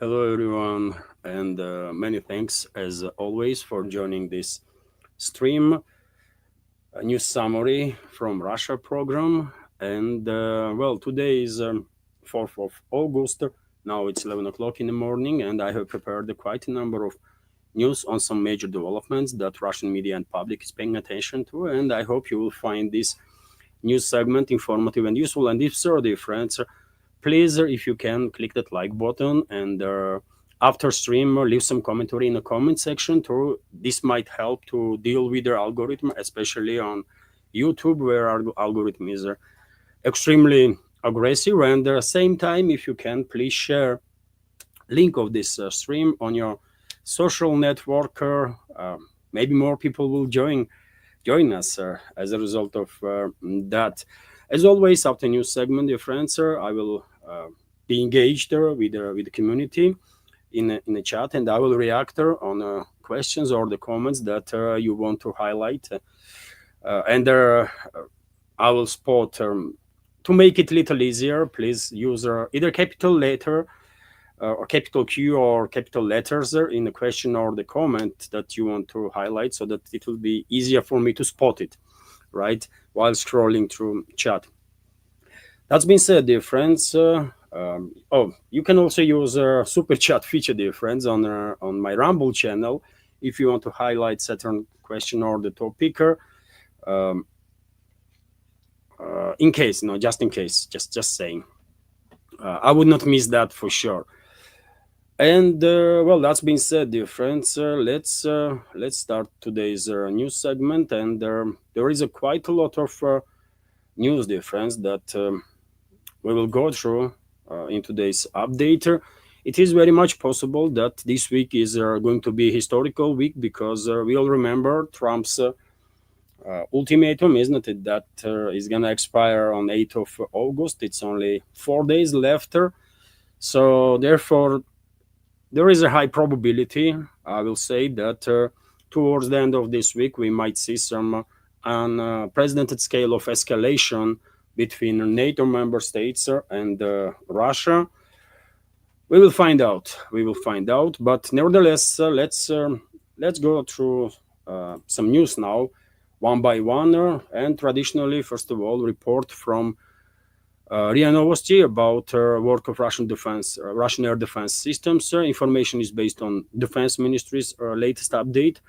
Hello, everyone, and many thanks as always for joining this stream. A new summary from Russia program, and today is 4th of August. Now it's 11 o'clock in the morning, and I have prepared quite a number of news on some major developments that Russian media and public is paying attention to, and I hope you will find this news segment informative and useful. And if so, dear friends, please, if you can, click that like button and after stream, leave some commentary in the comment section. This might help to deal with the algorithm, especially on YouTube, where our algorithm is extremely aggressive. And at the same time, if you can, please share link of this stream on your social network. Maybe more people will join us as a result of that. As always, after news segment, dear friends, I will be engaged with the community in the chat, and I will react on questions or the comments that you want to highlight. And I will spot to make it a little easier. Please use either capital letter or capital Q or capital letters in the question or the comment that you want to highlight, so that it will be easier for me to spot it, right, while scrolling through chat. That's been said, dear friends. You can also use a super chat feature, dear friends, on my Rumble channel if you want to highlight certain question or the topic. In case, just in case, just saying. I would not miss that for sure. And that's been said, dear friends. Let's start today's news segment, and there is quite a lot of news, dear friends, that we will go through in today's update. It is very much possible that this week is going to be a historical week, because we all remember Trump's ultimatum, isn't it, that is going to expire on 8th of August. It's only 4 days left. So therefore, there is a high probability, I will say, that towards the end of this week, we might see some unprecedented scale of escalation between NATO member states and Russia. We will find out. But nevertheless, let's go through some news now, one by one. And traditionally, first of all, report from RIA Novosti about work of Russian air defense systems. Information is based on Defense Ministry's latest update.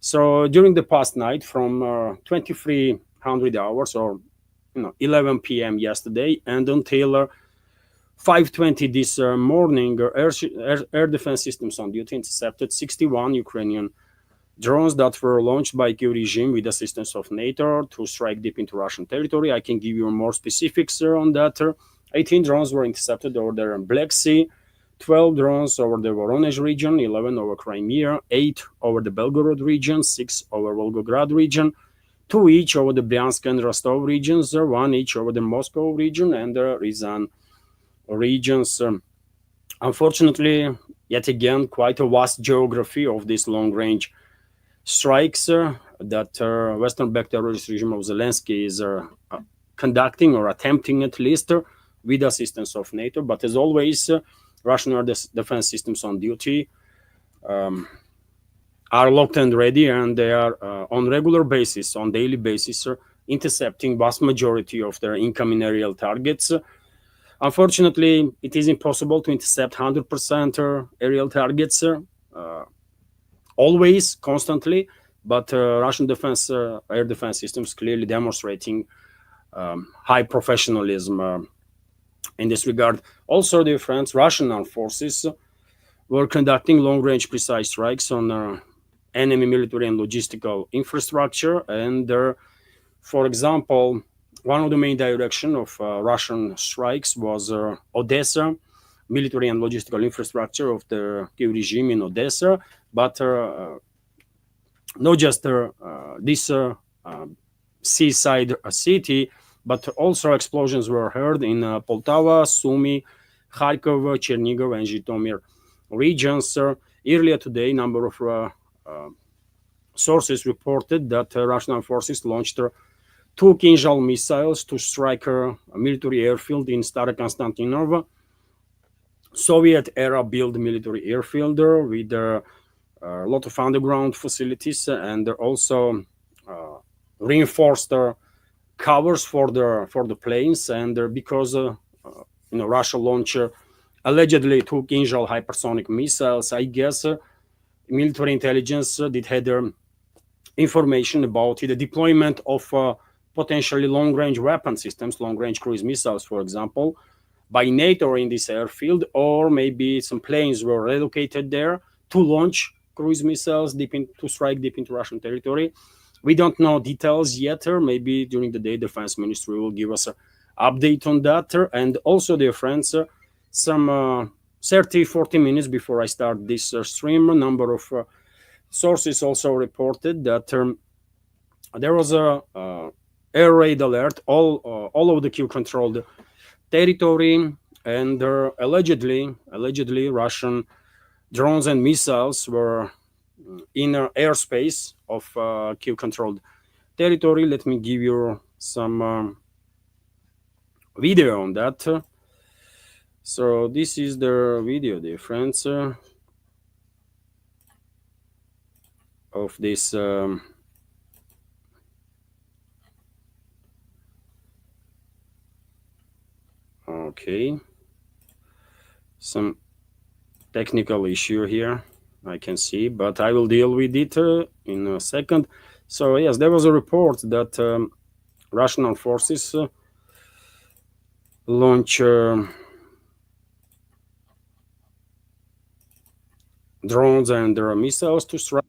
So during the past night, from 2300 hours or 11 p.m. yesterday and until 5:20 this morning, air defense systems on duty intercepted 61 Ukrainian drones that were launched by Kyiv regime with assistance of NATO to strike deep into Russian territory. I can give you more specifics on that. 18 drones were intercepted over the Black Sea, 12 drones over the Voronezh region, 11 over Crimea, 8 over the Belgorod region, 6 over Volgograd region, 2 each over the Bryansk and Rostov regions, 1 each over the Moscow region and the Ryazan regions. Unfortunately, yet again, quite a vast geography of these long-range strikes that Western-backed terrorist regime of Zelensky is conducting, or attempting at least, with assistance of NATO. But as always, Russian air defense systems on duty are locked and ready, and they are on regular basis, on daily basis, intercepting vast majority of their incoming aerial targets. Unfortunately, it is impossible to intercept 100% aerial targets always, constantly, but Russian air defense systems clearly demonstrating high professionalism in this regard. Also, dear friends, Russian armed forces were conducting long-range precise strikes on enemy military and logistical infrastructure. And for example, one of the main direction of Russian strikes was Odessa, military and logistical infrastructure of the Kyiv regime in Odessa. But not just this seaside city, but also explosions were heard in Poltava, Sumy, Kharkov, Chernihiv, and Zhytomyr regions. Earlier today, number of sources reported that Russian armed forces launched 2 Kinzhal missiles to strike a military airfield in Starokonstantinov. Soviet era built military airfield with a lot of underground facilities and also uh, reinforced covers for the planes. And because Russia launched allegedly two Kinjal hypersonic missiles, I guess military intelligence did had information about the deployment of potentially long-range weapon systems, long-range cruise missiles, for example, by NATO in this airfield, or maybe some planes were relocated there to launch cruise missiles to strike deep into Russian territory. We don't know details yet, or maybe during the day, the defense ministry will give us an update on that. And also, dear friends, some 30, 40 minutes before I start this stream, a number of sources also reported that there was a air raid alert all over the Kyiv-controlled territory, and allegedly Russian drones and missiles were in airspace of Kyiv-controlled territory. Let me give you some video on that. So this is the video, dear friends, of this okay, some technical issue here I can see, but I will deal with it in a second. So yes, there was a report that Russian forces launch drones and missiles to strike.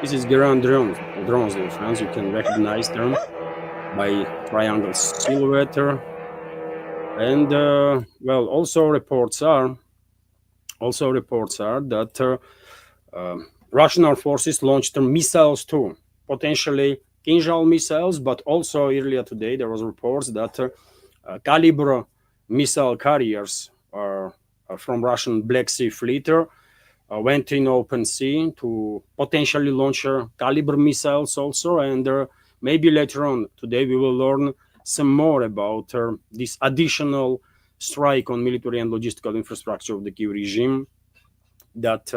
This is Grand drones, dear friends. You can recognize them by triangle silhouette. And well, also reports are that Russian armed forces launched missiles too, potentially Kinjal missiles, but also earlier today there was reports that caliber missile carriers from Russian Black Sea fleet went in open sea to potentially launch caliber missiles also. And maybe later on today we will learn some more about this additional strike on military and logistical infrastructure of the Kyiv regime that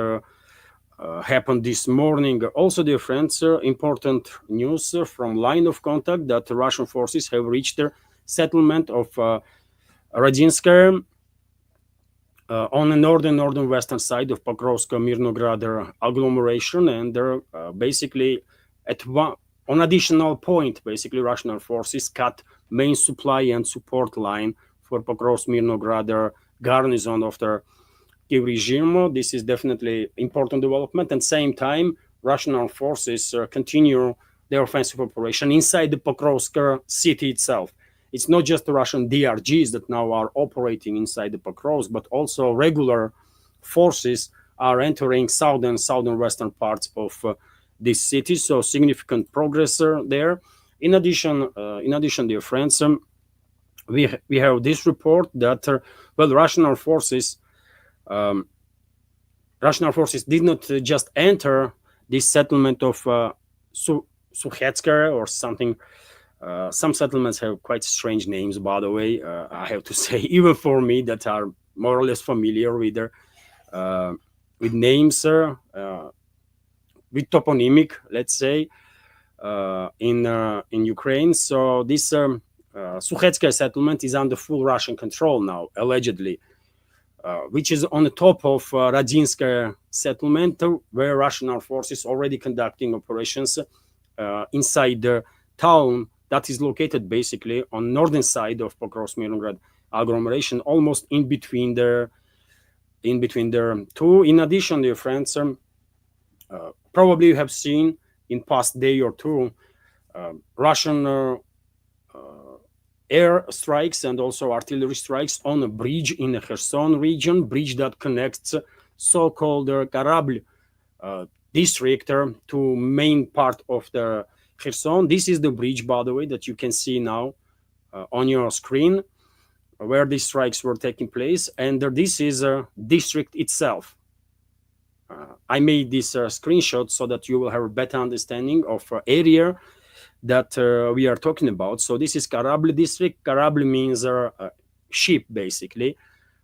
happened this morning. Also, dear friends, important news from line of contact that Russian forces have reached the settlement of Radinskaya on the northern western side of Pokrovsk Mirnograd agglomeration, and they're basically at on additional point, basically Russian forces cut main supply and support line for Pokrovsk Mirnograd garrison of the Kyiv regime. This is definitely important development. And same time, Russian armed forces continue their offensive operation inside the Pokrovsk city itself. It's not just the Russian DRGs that now are operating inside the Pokrovsk, but also regular forces are entering southern western parts of this city. So significant progress there. In addition, dear friends, we have this report that well, Russian armed forces did not just enter this settlement of Sukhetskaya or something. Some settlements have quite strange names, by the way, I have to say, even for me that are more or less familiar with names, with toponymic, let's say, in Ukraine. So this Sukhetskaya settlement is under full Russian control now, allegedly, which is on the top of Radinskaya settlement, where Russian armed forces already conducting operations inside the town that is located basically on northern side of Pokrovsk-Mirnograd agglomeration, almost in between the two. In addition, dear friends, probably you have seen in past day or two Russian air strikes and also artillery strikes on a bridge in the Kherson region, bridge that connects so-called Karablь district to main part of the Kherson. This is the bridge, by the way, that you can see now on your screen, where these strikes were taking place. And this is a district itself. I made this screenshot so that you will have a better understanding of area that we are talking about. So this is Karabi district. Karabi means ship, basically,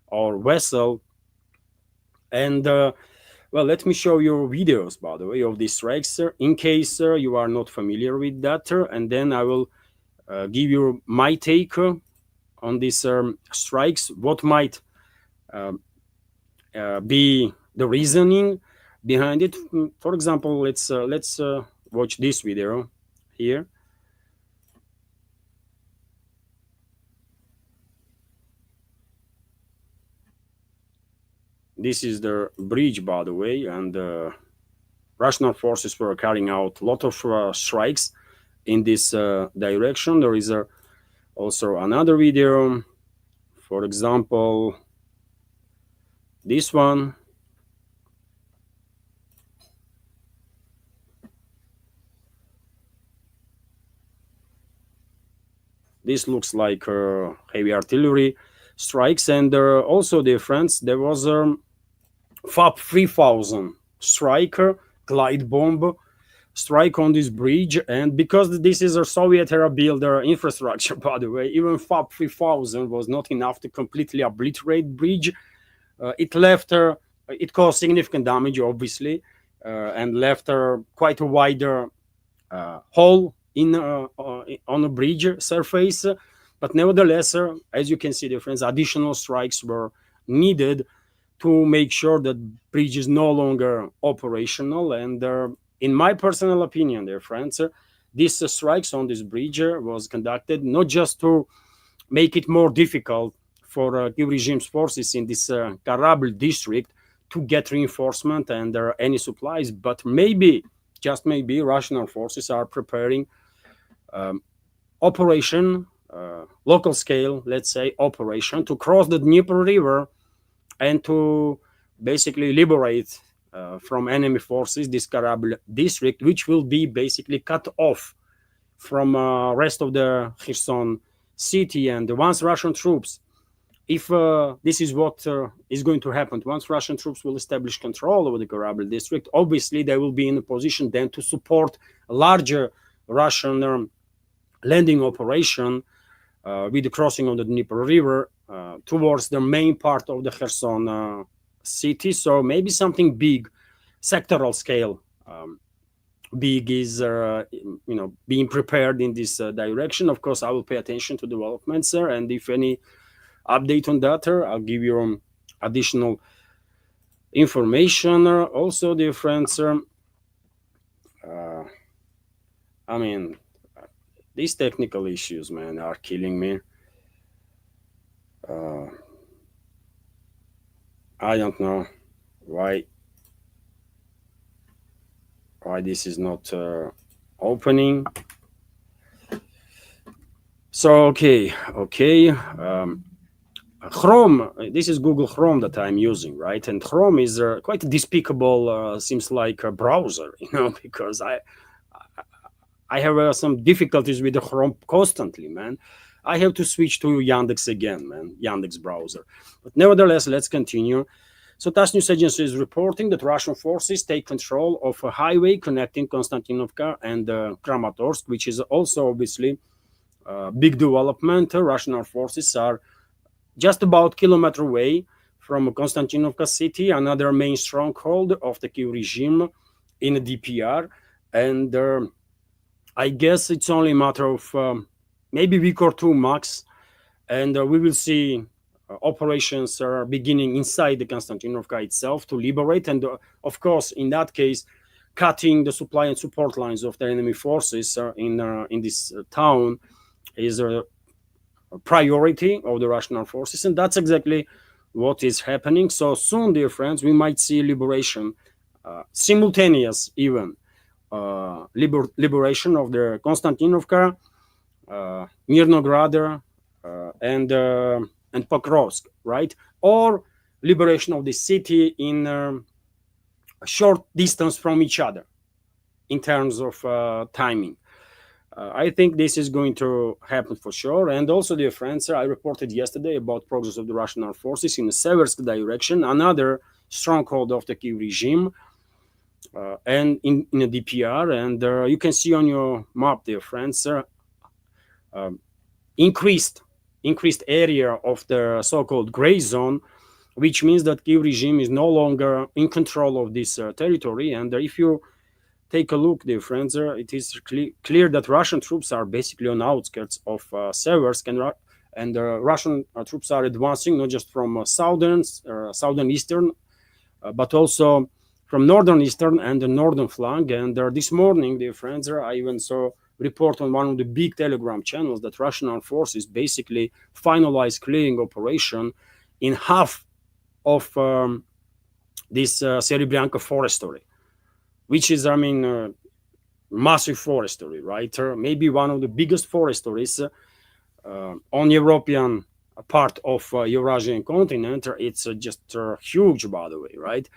or vessel. And well, let me show you videos, by the way, of these strikes, in case you are not familiar with that. And then I will give you my take on these strikes, what might be the reasoning behind it. For example, let's watch this video here. This is the bridge, by the way, and Russian forces were carrying out a lot of strikes in this direction. There is also another video, for example, this one. This looks like heavy artillery strikes, and also, dear friends, there was FAP 3000 striker glide bomb strike on this bridge. And because this is a Soviet era built infrastructure, by the way, even FAP 3000 was not enough to completely obliterate bridge. It caused significant damage, obviously, and left quite a wider hole on a bridge surface. But nevertheless, as you can see, dear friends, additional strikes were needed to make sure that bridge is no longer operational. And in my personal opinion, dear friends, these strikes on this bridge was conducted not just to make it more difficult for Kiev regime's forces in this Karabel district to get reinforcement and any supplies, but maybe, just maybe, Russian forces are preparing operation, local scale, let's say, operation to cross the Dnieper River and to basically liberate from enemy forces this Karabel district, which will be basically cut off from rest of the Kherson city. And once Russian troops, if this is what is going to happen, once Russian troops will establish control over the Karabel district, obviously they will be in a position then to support a larger Russian landing operation with the crossing of the Dnieper River towards the main part of the Kherson city. So maybe something big, sectoral scale, big is being prepared in this direction. Of course, I will pay attention to developments, and if any update on that, I'll give you additional information. Also, dear friends, I mean, these technical issues, man, are killing me. I don't know why this is not opening. So okay, Chrome, this is Google Chrome that I'm using, right? And Chrome is quite despicable, seems like a browser, because I have some difficulties with the Chrome constantly, man. I have to switch to Yandex again, man, Yandex browser. But nevertheless, let's continue. So TASS News Agency is reporting that Russian forces take control of a highway connecting Konstantinovka and Kramatorsk, which is also obviously a big development. Russian forces are just about a kilometer away from Konstantinovka city, another main stronghold of the Kiev regime in the DPR. And I guess it's only a matter of maybe a week or two max, and we will see operations are beginning inside the Konstantinovka itself to liberate, and of course, in that case, cutting the supply and support lines of the enemy forces in this town is a priority of the Russian forces, and that's exactly what is happening. So soon, dear friends, we might see liberation, simultaneous even liberation of the Konstantinovka, Mirnograd, and Pokrovsk, right? Or liberation of the city in a short distance from each other in terms of timing. I think this is going to happen for sure. And also, dear friends, I reported yesterday about progress of the Russian armed forces in the Seversk direction, another stronghold of the Kiev regime, and in the DPR. And you can see on your map, dear friends, increased area of the so-called gray zone, which means that Kiev regime is no longer in control of this territory. And if you take a look, dear friends, it is clear that Russian troops are basically on outskirts of Seversk, and Russian troops are advancing not just from southern eastern, but also from northern eastern and the northern flank. And this morning, dear friends, I even saw report on one of the big Telegram channels that Russian armed forces basically finalized clearing operation in half of this Serebryanka forestry, which is, I mean, massive forestry, right? Maybe one of the biggest forestries on European part of Eurasian continent. It's just huge, by the way, right?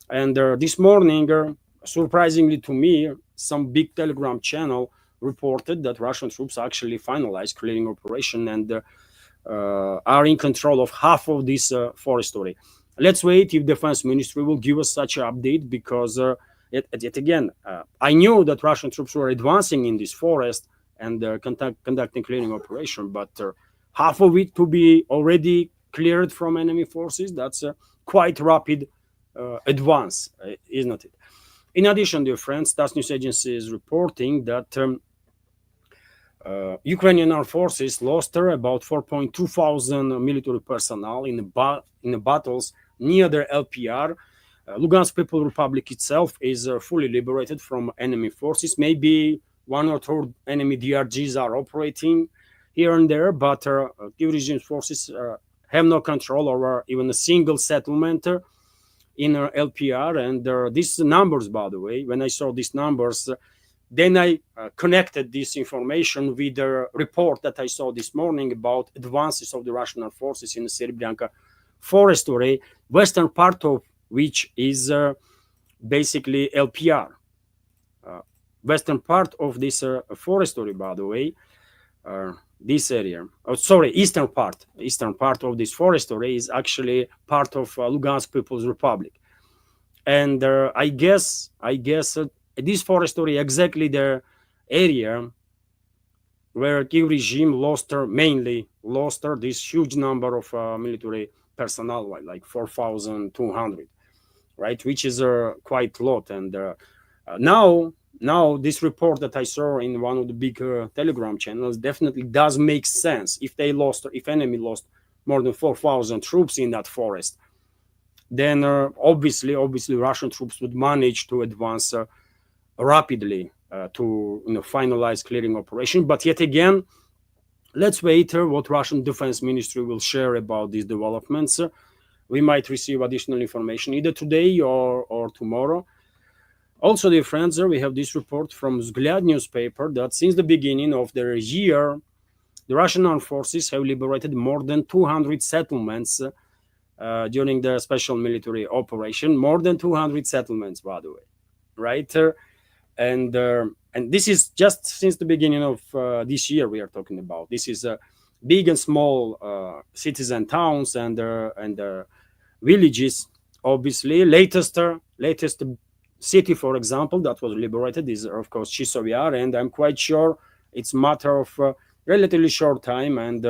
And this morning, surprisingly to me, some big Telegram channel reported that Russian troops actually finalized clearing operation and are in control of half of this forestry. Let's wait if Defense Ministry will give us such an update, because yet again, I knew that Russian troops were advancing in this forest and conducting clearing operation, but half of it to be already cleared from enemy forces, that's a quite rapid advance, isn't it? In addition, dear friends, TASS news agency is reporting that Ukrainian armed forces lost about 4.2 thousand military personnel in the battles near the LPR. Lugansk People Republic itself is fully liberated from enemy forces. Maybe one or two enemy DRGs are operating here and there, but Kiev regime forces have no control over even a single settlement in LPR. And these numbers, by the way, when I saw these numbers, then I connected this information with the report that I saw this morning about advances of the Russian armed forces in the Serebryanka forestry, western part of which is basically LPR. Western part of this forestry, by the way, this area, eastern part of this forestry is actually part of Lugansk People's Republic. And I guess this forestry exactly the area where Kiev regime mainly lost this huge number of military personnel, like 4,200, right? Which is quite a lot. And now this report that I saw in one of the big Telegram channels definitely does make sense. If enemy lost more than 4,000 troops in that forest, then obviously Russian troops would manage to advance rapidly to finalize clearing operation. But yet again, let's wait what Russian Defense Ministry will share about these developments. We might receive additional information either today or tomorrow. Also, dear friends, we have this report from Vzгляд newspaper that since the beginning of the year, the Russian armed forces have liberated more than 200 settlements during the special military operation. More than 200 settlements, by the way, right? And this is just since the beginning of this year we are talking about. This is big and small cities and towns and villages. Obviously, latest city, for example, that was liberated is, of course, Chisov Yar, and I'm quite sure it's a matter of relatively short time, and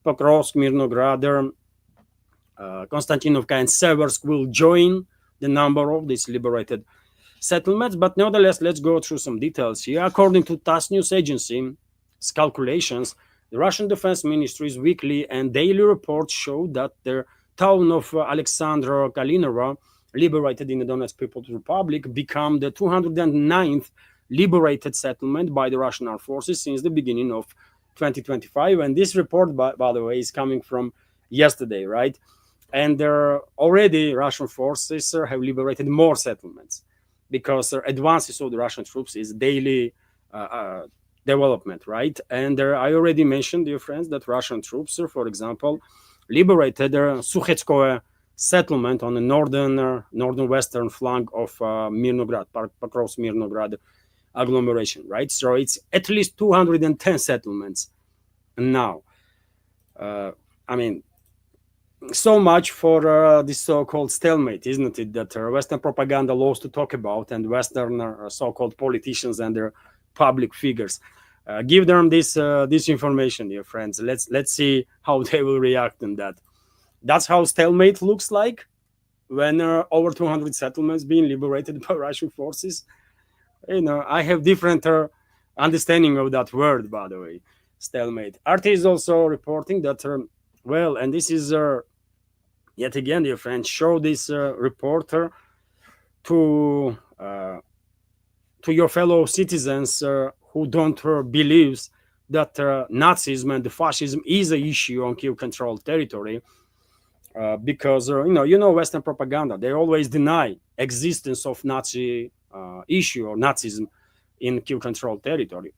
Pokrovsk, Mirnograd, Konstantinovka, and Seversk will join the number of these liberated settlements. But nevertheless, let's go through some details here. According to TASS news agency's calculations, the Russian Defense Ministry's weekly and daily reports show that the town of Alexandra Kalinova, liberated in the Donetsk People's Republic, become the 209th liberated settlement by the Russian armed forces since the beginning of 2025. And this report, by the way, is coming from yesterday, right? And already Russian forces have liberated more settlements because advances of the Russian troops is daily development, right? And I already mentioned, dear friends, that Russian troops, for example, liberated Sukhetskoye settlement on the northern-western flank of Mirnograd, Pokrovsk-Mirnograd agglomeration, right? So it's at least 210 settlements now. I mean, So much for this so-called stalemate, isn't it? That Western propaganda loves to talk about, and Western so-called politicians and their public figures. Give them this information, dear friends. Let's see how they will react on that. That's how stalemate looks like when over 200 settlements being liberated by Russian forces. I have different understanding of that word, by the way, stalemate. RT is also reporting that, well, and this is yet again, dear friends, show this reporter to your fellow citizens who don't believe that Nazism and the fascism is an issue on Kiev-controlled territory, because Western propaganda, they always deny existence of Nazi issue or Nazism in Kiev-controlled territory.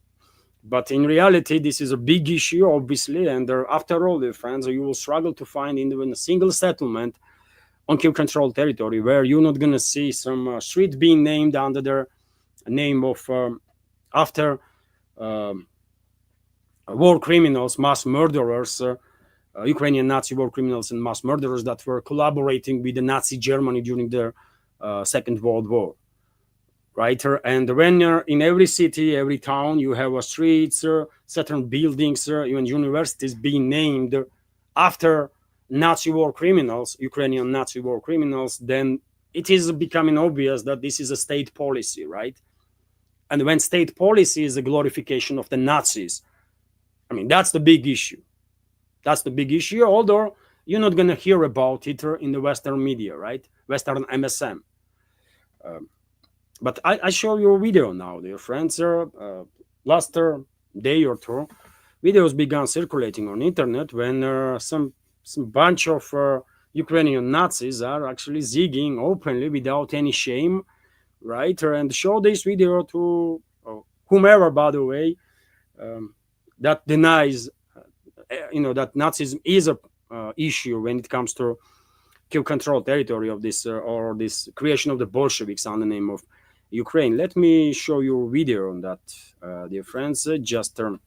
But in reality, this is a big issue, obviously, and after all, dear friends, you will struggle to find even a single settlement on Kiev-controlled territory where you're not going to see some street being named under the name of after war criminals, mass murderers, Ukrainian Nazi war criminals and mass murderers that were collaborating with the Nazi Germany during the Second World War. Right? And when in every city, every town, you have streets, certain buildings, even universities being named after Nazi war criminals, Ukrainian Nazi war criminals, then it is becoming obvious that this is a state policy, right? And when state policy is a glorification of the Nazis, I mean, that's the big issue. That's the big issue, although you're not going to hear about it in the Western media, right? Western MSM. But I show you a video now, dear friends. Last day or two, videos began circulating on internet when some bunch of Ukrainian Nazis are actually zigging openly without any shame, right? And show this video to whomever, by the way, that denies, that Nazism is a issue when it comes to Kiev-controlled territory of this or this creation of the Bolsheviks on the name of Ukraine. Let me show you a video on that, dear friends. Just a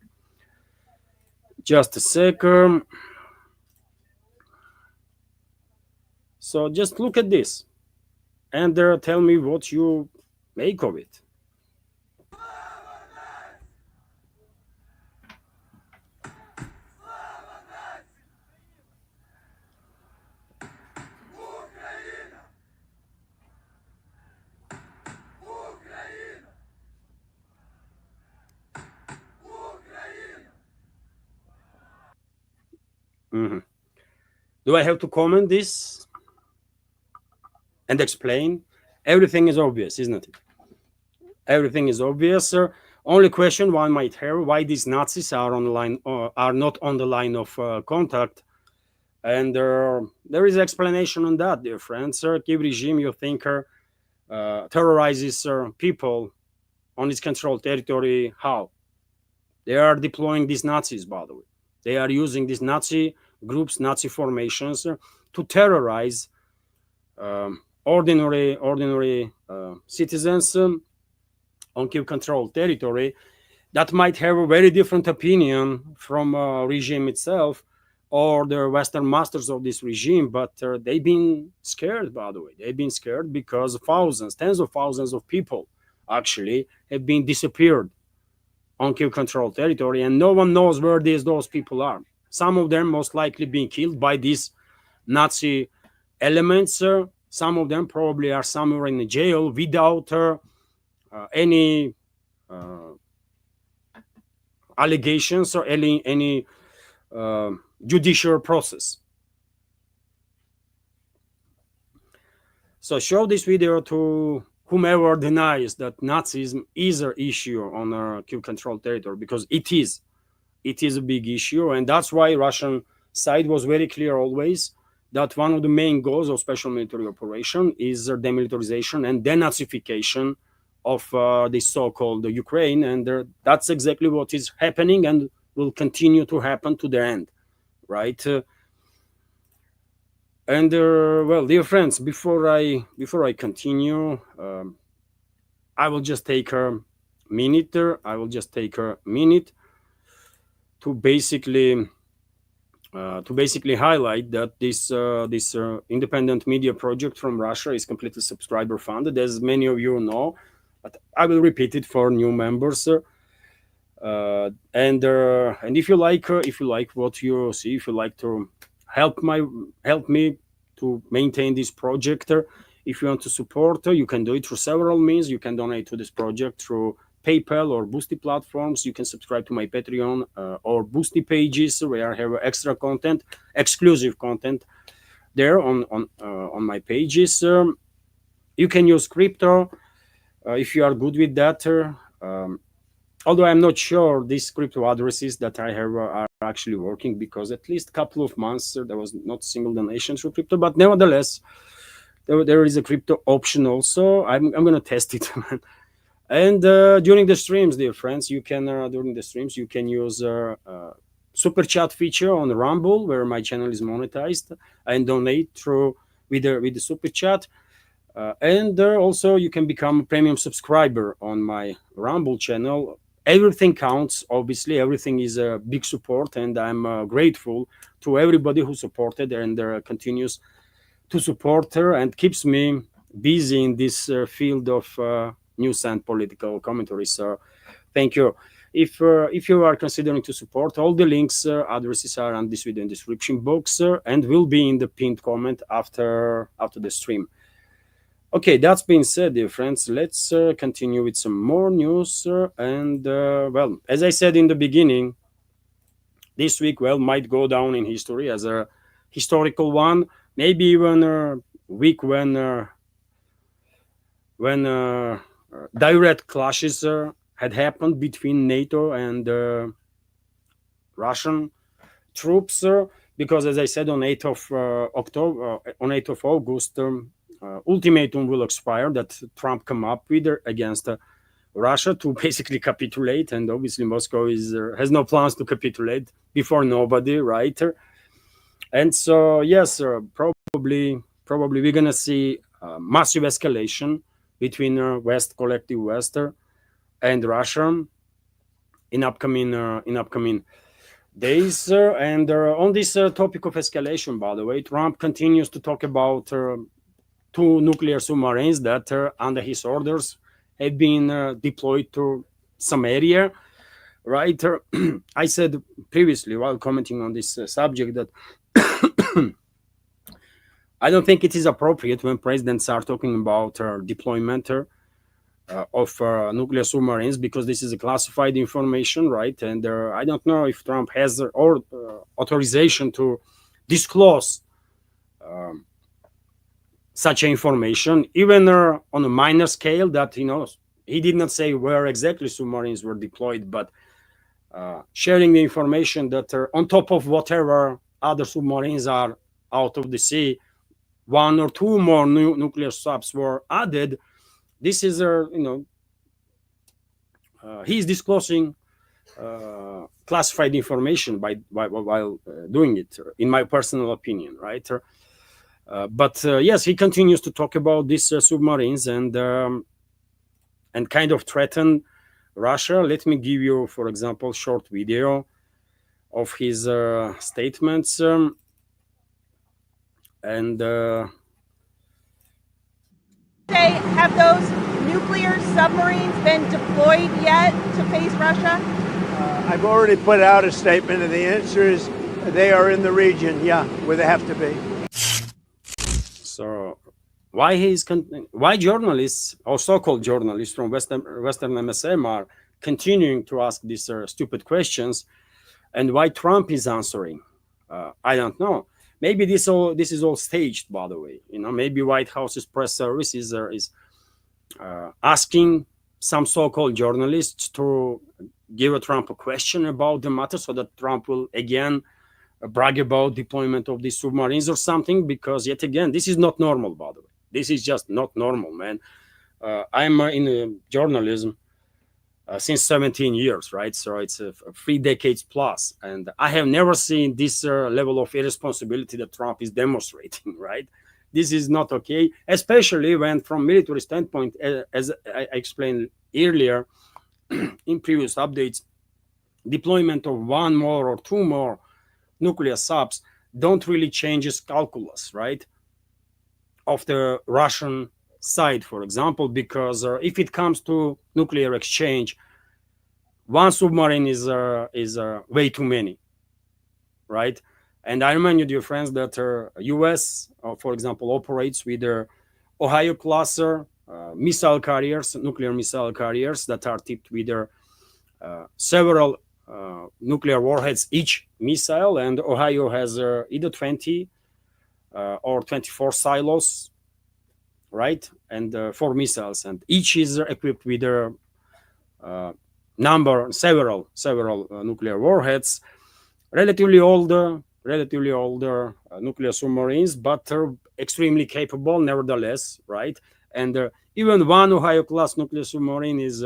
second. So just look at this and tell me what you make of it. Mm-hmm. Do I have to comment this and explain? Everything is obvious, isn't it? Everything is obvious. Only question one might have: why these Nazis are on the line, are not on the line of contact? And there is explanation on that, dear friends. Kiev regime, you think, terrorizes people on its controlled territory. How? They are deploying these Nazis, by the way. They are using these Nazi groups, Nazi formations to terrorize ordinary citizens on Kiev-controlled territory that might have a very different opinion from regime itself or the Western masters of this regime, but they've been scared, by the way. They've been scared because thousands, tens of thousands of people actually have been disappeared on Kiev-controlled territory, and no one knows where those people are. Some of them most likely being killed by these Nazi elements. Some of them probably are somewhere in the jail without any allegations or any judicial process. So show this video to whomever denies that Nazism is an issue on our Kiev-controlled territory, because it is. It is a big issue, and that's why Russian side was very clear always that one of the main goals of special military operation is demilitarization and denazification of this so-called Ukraine, and that's exactly what is happening and will continue to happen to the end, right? And well, dear friends, before I continue, I will just take a minute. I will just take a minute to basically to basically highlight that this independent media project from Russia is completely subscriber funded, as many of you know. But I will repeat it for new members. And if you like what you see, if you like to help me to maintain this project, if you want to support, you can do it through several means. You can donate to this project through PayPal or Boosty platforms. You can subscribe to my Patreon or Boosty pages, where I have extra content, exclusive content there on my pages. You can use crypto if you are good with that. Although I'm not sure these crypto addresses that I have are actually working, because at least a couple of months there was not single donation through crypto. But nevertheless, there is a crypto option also. I'm going to test it. And during the streams, dear friends, you can use super chat feature on Rumble, where my channel is monetized, and donate through with the super chat. And also you can become a premium subscriber on my Rumble channel. Everything counts. Obviously, everything is a big support, and I'm grateful to everybody who supported and continues to support her and keeps me busy in this field of news and political commentary. So thank you. If you are considering to support, all the links, addresses are on this video in description box, and will be in the pinned comment after the stream. Okay, that's been said, dear friends. Let's continue with some more news. Well, as I said in the beginning, this week, well, might go down in history as a historical one. Maybe even a week when direct clashes had happened between NATO and Russian troops. Because, as I said, on 8th of October, on 8th of August, ultimatum will expire that Trump come up with against Russia to basically capitulate, and obviously Moscow has no plans to capitulate before nobody, right? And so yes, probably we're gonna see massive escalation between collective West and Russia in upcoming days. And on this topic of escalation, by the way, Trump continues to talk about two nuclear submarines that, under his orders, have been deployed to some area, right? I said previously, while commenting on this subject, that I don't think it is appropriate when presidents are talking about deployment of nuclear submarines, because this is a classified information, right? And I don't know if Trump has authorization to disclose such information, even on a minor scale. That he did not say where exactly submarines were deployed, but sharing the information that on top of whatever other submarines are out of the sea, one or two more nuclear subs were added. This is he's disclosing classified information while doing it, in my personal opinion, right? But yes, he continues to talk about these submarines and kind of threaten Russia. Let me give you, for example, short video of his statements. Say, have those nuclear submarines been deployed yet to face Russia? I've already put out a statement, and the answer is they are in the region, where they have to be. So why journalists, or so-called journalists from Western MSM, are continuing to ask these stupid questions, and why Trump is answering? I don't know. Maybe this is all staged, by the way. Maybe White House's press service is asking some so-called journalists to give Trump a question about the matter, so that Trump will again brag about deployment of these submarines or something. Because yet again, this is not normal, by the way. This is just not normal, man. I'm in journalism since 17 years, right? So it's 3 decades plus, and I have never seen this level of irresponsibility that Trump is demonstrating, right? This is not okay, especially when, from military standpoint, as I explained earlier in previous updates, deployment of one more or two more nuclear subs don't really change calculus, right, of the Russian side, for example, because if it comes to nuclear exchange, one submarine is way too many, right? And I remind you, dear friends, that U.S., for example, operates with Ohio class missile carriers, nuclear missile carriers that are tipped with several nuclear warheads each missile, and Ohio has either 20 or 24 silos, right, and 4 missiles, and each is equipped with several nuclear warheads, relatively older nuclear submarines, but extremely capable nevertheless, right? And even one Ohio class nuclear submarine is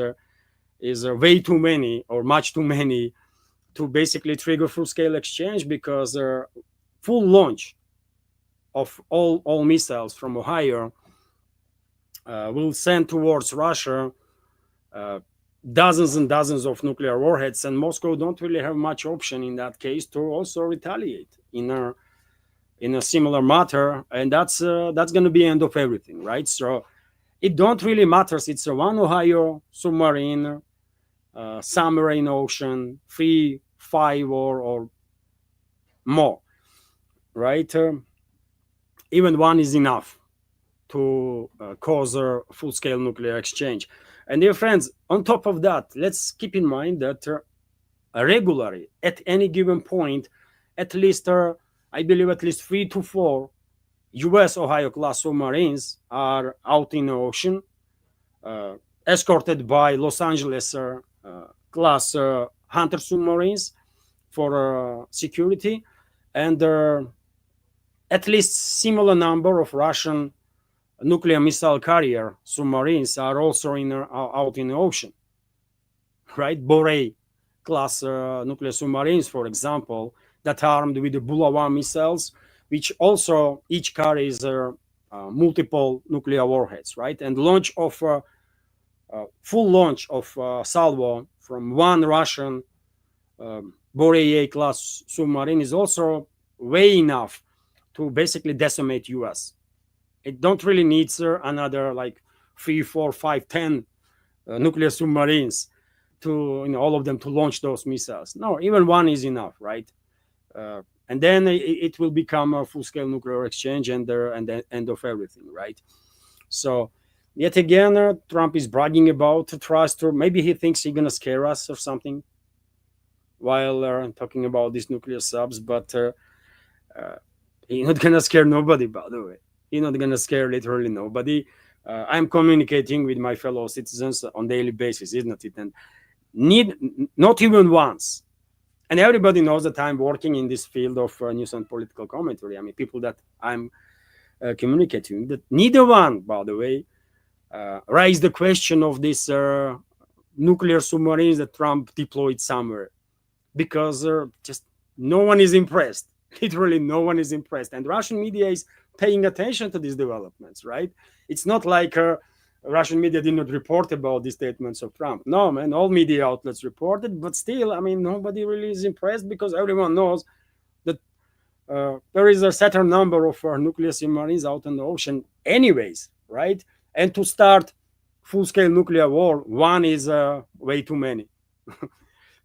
way too many, or much too many, to basically trigger full scale exchange, because full launch of all missiles from Ohio will send towards Russia dozens and dozens of nuclear warheads, and Moscow don't really have much option in that case to also retaliate in a similar matter, and that's going to be end of everything, right? So it don't really matters. It's a one Ohio submarine, somewhere in ocean, 3, 5, or more, right? Even one is enough to cause a full-scale nuclear exchange. And dear friends, on top of that, let's keep in mind that regularly, at any given point, at least, I believe, at least 3 to 4 U.S. Ohio-class submarines are out in the ocean, escorted by Los Angeles class Hunter submarines for security, and at least similar number of Russian nuclear missile carrier submarines are also out in the ocean, right? Borei class nuclear submarines, for example, that are armed with the Bula-1 missiles, which also each carries multiple nuclear warheads, right? And full launch of salvo from one Russian Borei class submarine is also way enough to basically decimate US. It don't really need another like 3, 4, 5, 10 nuclear submarines to, all of them to launch those missiles. No, even one is enough, right? And then it will become a full-scale nuclear exchange and the end of everything, right? So yet again, Trump is bragging about trust, or maybe he thinks he's gonna scare us or something while talking about these nuclear subs, but he's not gonna scare nobody, by the way. He's not gonna scare literally nobody. I'm communicating with my fellow citizens on daily basis, isn't it? And not even once. And everybody knows that I'm working in this field of news and political commentary. I mean, people that I'm communicating, that neither one, by the way, raised the question of this nuclear submarines that Trump deployed somewhere, because just no one is impressed. Literally no one is impressed. And Russian media is paying attention to these developments, right? It's not like Russian media did not report about these statements of Trump. No, man, all media outlets reported, but still, I mean, nobody really is impressed, because everyone knows that there is a certain number of nuclear submarines out in the ocean anyways, right? And to start full-scale nuclear war, one is way too many.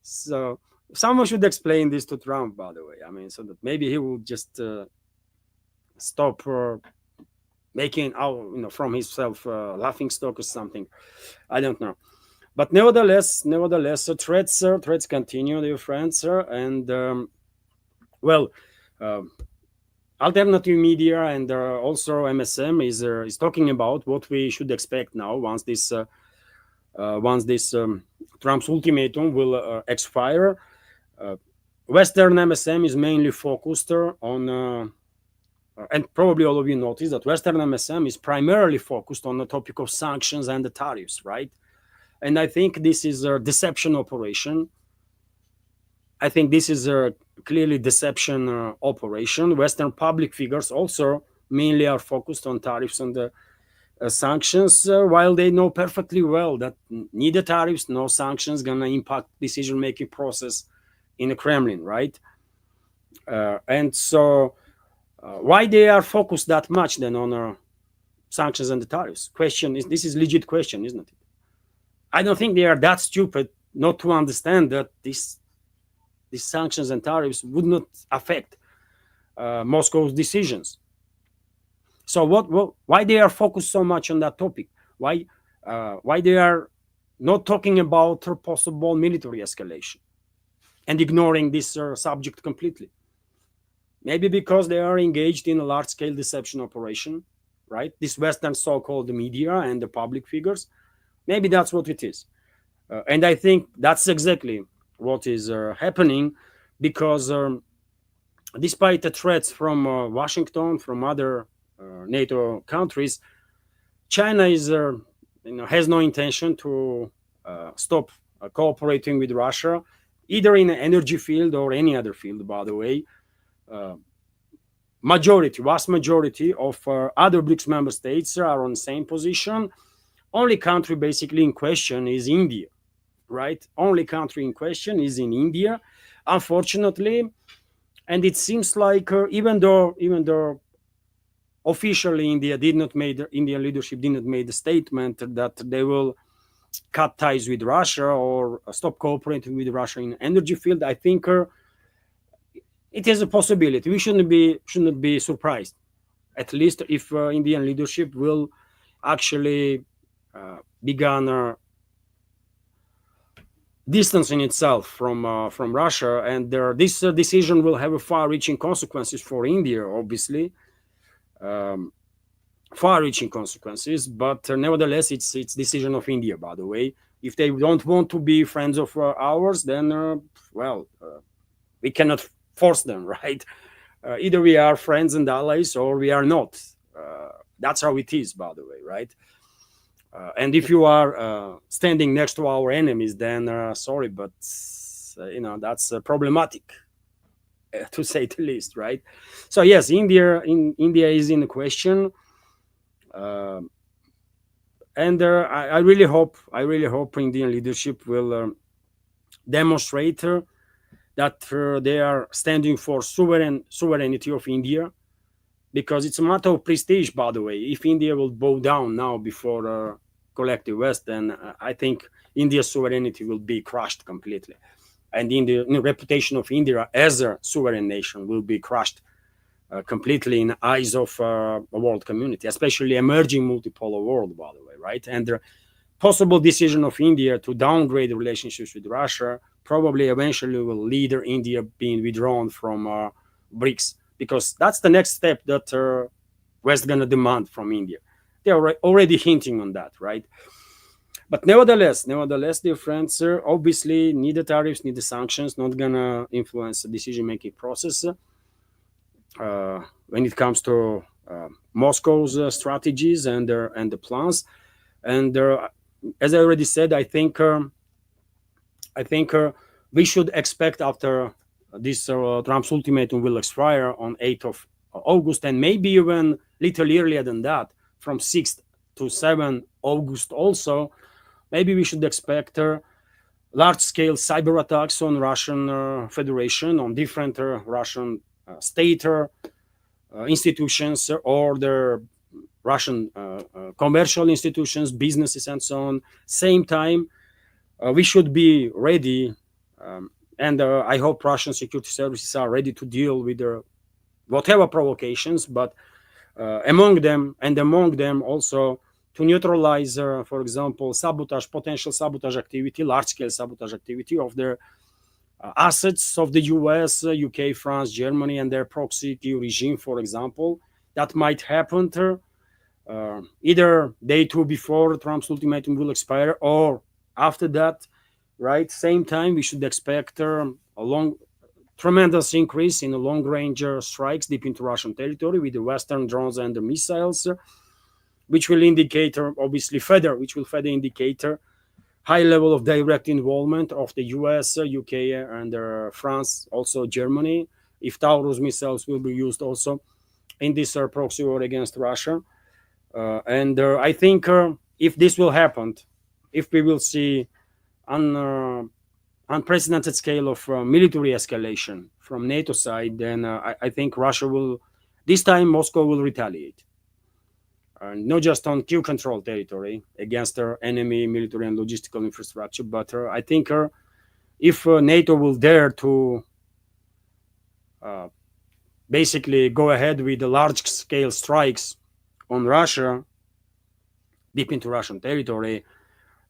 So someone should explain this to Trump, by the way. I mean, so that maybe he will just stop making out, from himself laughing stock or something. I don't know. But nevertheless, threats continue, dear friends, and alternative media and also MSM is talking about what we should expect now once this Trump's ultimatum will expire. Western MSM is mainly focused on, and probably all of you notice that Western MSM is primarily focused on the topic of sanctions and the tariffs, right? And I think this is a deception operation. I think this is a clearly deception operation. Western public figures also mainly are focused on tariffs and the sanctions, while they know perfectly well that neither tariffs nor sanctions gonna impact decision-making process in the Kremlin, right? And so, why they are focused that much then on sanctions and the tariffs? Question is, this is legit question, isn't it? I don't think they are that stupid not to understand that these sanctions and tariffs would not affect Moscow's decisions. So why they are focused so much on that topic? Why they are not talking about possible military escalation and ignoring this subject completely? Maybe because they are engaged in a large-scale deception operation, right? This Western so-called media and the public figures. Maybe that's what it is. And I think that's exactly what is happening, because despite the threats from Washington, from other NATO countries, China has no intention to stop cooperating with Russia, either in the energy field or any other field, by the way. Vast majority of other BRICS member states are on the same position. Only country basically in question is India, right? Only country in question is in India, unfortunately. And it seems like even though officially Indian leadership did not make the statement that they will cut ties with Russia or stop cooperating with Russia in energy field, I think it is a possibility. We shouldn't be surprised, at least if Indian leadership will actually begin distancing itself from Russia, and this decision will have far-reaching consequences for India, obviously. Far-reaching consequences, but nevertheless, it's decision of India, by the way. If they don't want to be friends of ours, then we cannot force them, right? Either we are friends and allies or we are not. That's how it is, by the way, right? And if you are standing next to our enemies, then sorry, but that's problematic, to say the least, right? So yes, India is in question, and I really hope Indian leadership will demonstrate that they are standing for sovereignty of India, because it's a matter of prestige, by the way. If India will bow down now before collective West, then I think India's sovereignty will be crushed completely, and the reputation of India as a sovereign nation will be crushed completely in the eyes of a world community, especially emerging multipolar world, by the way, right? And the possible decision of India to downgrade relationships with Russia probably eventually will lead India being withdrawn from BRICS, because that's the next step that West gonna demand from India. They are already hinting on that, right? But nevertheless, dear friends, obviously, neither tariffs, neither sanctions not gonna influence the decision-making process when it comes to Moscow's strategies and the plans. And as I already said, I think we should expect, after this Trump's ultimatum will expire on 8th of August, and maybe even little earlier than that, from 6th to 7th August also, maybe we should expect large-scale cyber attacks on Russian Federation, on different Russian state institutions, or the Russian commercial institutions, businesses, and so on. Same time, we should be ready, and I hope Russian security services are ready to deal with whatever provocations, but among them also to neutralize, for example, potential sabotage activity, large-scale sabotage activity of their assets of the US, UK, France, Germany, and their proxy regime, for example. That might happen either day two before Trump's ultimatum will expire or after that, right? Same time, we should expect a tremendous increase in the long-range strikes deep into Russian territory with the Western drones and the missiles, which will indicate, obviously, which will further indicate high level of direct involvement of the US, UK, and France, also Germany, if Taurus missiles will be used also in this proxy war against Russia. And I think if this will happen, if we will see unprecedented scale of military escalation from NATO side, then I think Russia will, this time Moscow will retaliate. Not just on Kiev control territory against their enemy military and logistical infrastructure, but I think if NATO will dare to basically go ahead with the large-scale strikes on Russia, deep into Russian territory,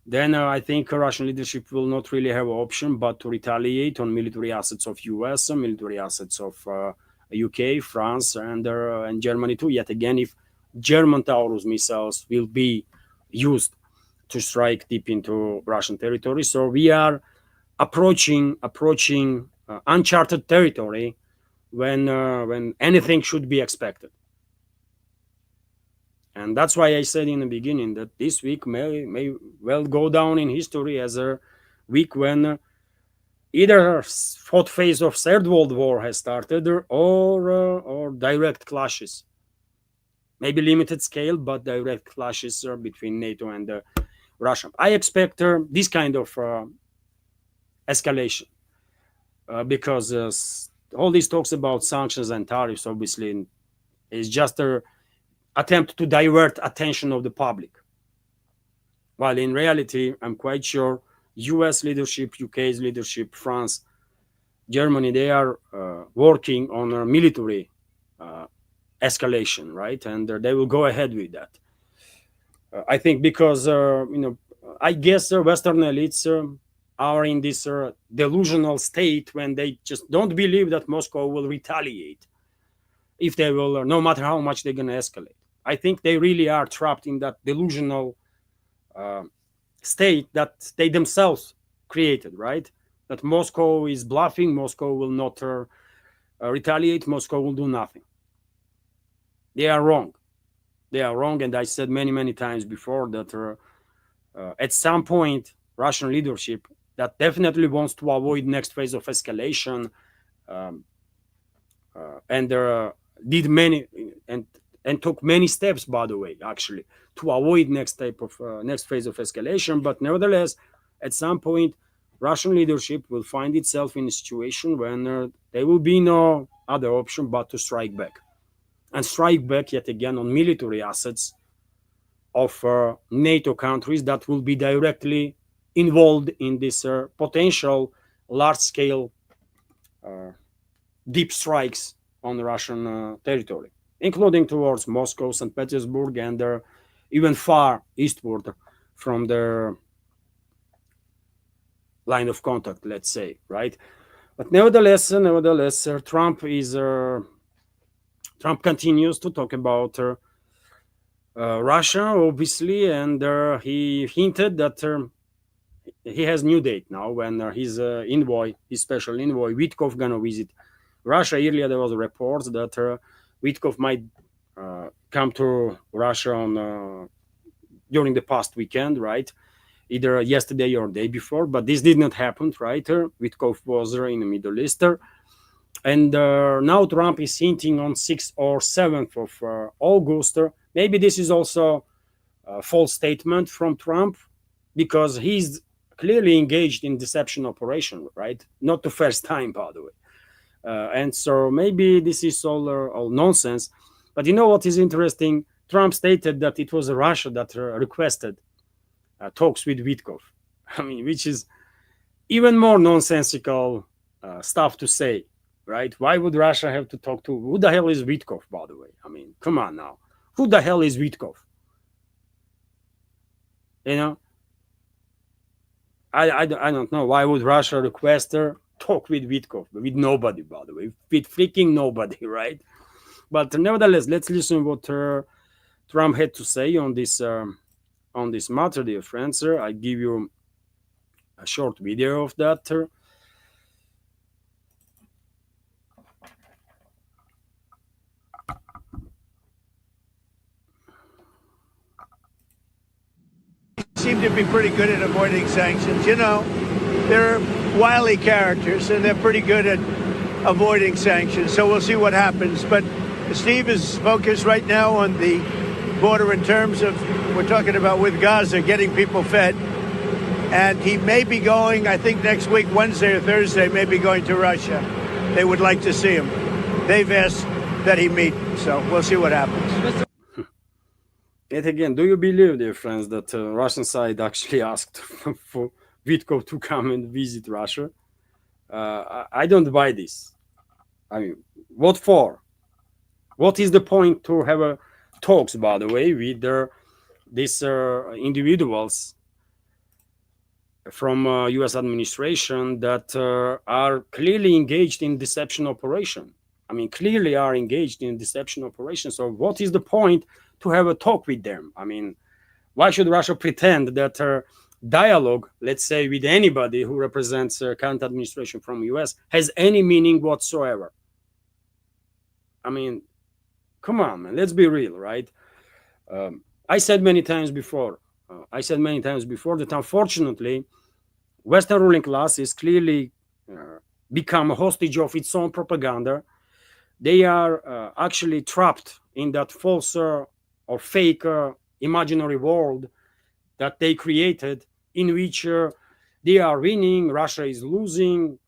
then I think Russian leadership will not really have an option but to retaliate on military assets of US, military assets of UK, France, and Germany too. Yet again, if German Taurus missiles will be used to strike deep into Russian territory, so we are approaching uncharted territory when anything should be expected. And that's why I said in the beginning that this week may well go down in history as a week when either fourth phase of Third World War has started or direct clashes. Maybe limited scale, but direct clashes between NATO and Russia. I expect this kind of escalation because all these talks about sanctions and tariffs obviously is just a attempt to divert attention of the public. While in reality, I'm quite sure US leadership, UK's leadership, France, Germany, they are working on a military escalation, right? And they will go ahead with that. I think because, I guess Western elites are in this delusional state when they just don't believe that Moscow will retaliate if they will, no matter how much they're going to escalate. I think they really are trapped in that delusional state that they themselves created, right? That Moscow is bluffing, Moscow will not retaliate, Moscow will do nothing. They are wrong. They are wrong, and I said many, many times before that at some point, Russian leadership that definitely wants to avoid next phase of escalation and did many and took many steps, by the way, actually, to avoid next phase of escalation. But nevertheless, at some point, Russian leadership will find itself in a situation when there will be no other option but to strike back. And strike back yet again on military assets of NATO countries that will be directly involved in this potential large-scale deep strikes on Russian territory, including towards Moscow, St. Petersburg, and even far eastward from their line of contact, let's say, right? But nevertheless, Trump continues to talk about Russia, obviously, and he hinted that he has new date now when his special envoy, Witkoff, gonna visit Russia. Earlier, there was reports that Witkoff might come to Russia during the past weekend, right? Either yesterday or day before, but this did not happen, right? Witkoff was in the Middle East. And now Trump is hinting on 6th or 7th of August. Maybe this is also a false statement from Trump because he's clearly engaged in deception operation, right? Not the first time, by the way. And so maybe this is all nonsense. But you know what is interesting? Trump stated that it was Russia that requested talks with Witkoff. I mean, which is even more nonsensical stuff to say, right? Why would Russia have to talk to? Who the hell is Witkoff, by the way? I mean, come on now. Who the hell is Witkoff? You know? I don't know. Why would Russia request talk with Witkoff? With nobody, by the way. With freaking nobody, right? But nevertheless, let's listen what Trump had to say on this matter, dear friends. I give you a short video of that. Seem to be pretty good at avoiding sanctions. You know, they're wily characters and they're pretty good at avoiding sanctions. So we'll see what happens. But Steve is focused right now on the border in terms of, we're talking about with Gaza, getting people fed. And he may be going, I think next week, Wednesday or Thursday, may be going to Russia. They would like to see him. They've asked that he meet, so we'll see what happens. Yet again, do you believe, dear friends, that Russian side actually asked for Witkoff to come and visit Russia? I don't buy this. I mean, what for? What is the point to have talks, by the way, with these individuals from U.S. administration that are clearly engaged in deception operation? I mean, clearly are engaged in deception operation. So what is the point to have a talk with them? I mean, why should Russia pretend that dialogue, let's say, with anybody who represents current administration from U.S. has any meaning whatsoever? I mean, come on, man, let's be real, right? I said many times before that unfortunately, Western ruling class is clearly become a hostage of its own propaganda. They are actually trapped in that false or fake imaginary world that they created, in which they are winning, Russia is losing,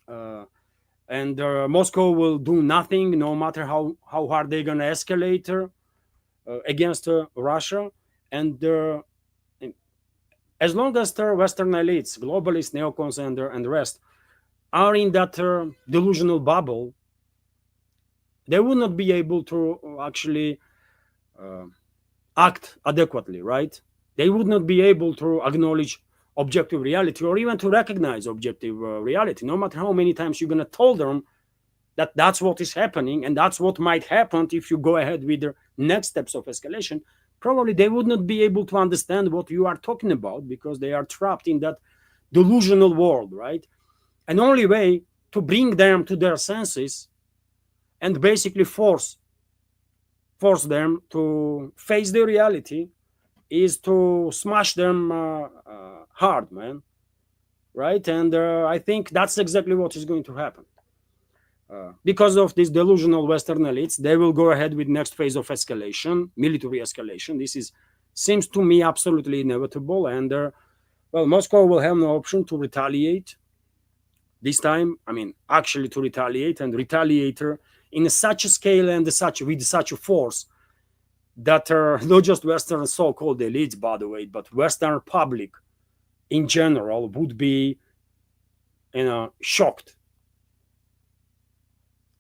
and Moscow will do nothing, no matter how hard they're going to escalate against Russia. And as long as the Western elites, globalists, neocons, and the rest are in that delusional bubble, they will not be able to actually act adequately, right? They would not be able to acknowledge objective reality or even to recognize objective reality, no matter how many times you're going to tell them that that's what is happening and that's what might happen if you go ahead with the next steps of escalation. Probably they would not be able to understand what you are talking about because they are trapped in that delusional world, right? And only way to bring them to their senses and basically force them to face the reality is to smash them hard, man, right? And I think that's exactly what is going to happen. Because of these delusional Western elites, they will go ahead with next phase of escalation, military escalation. This seems to me absolutely inevitable. And well, Moscow will have no option to retaliate this time. I mean, actually to retaliate and retaliate in such a scale and with such a force that not just Western so-called elites, by the way, but Western public in general would be, shocked,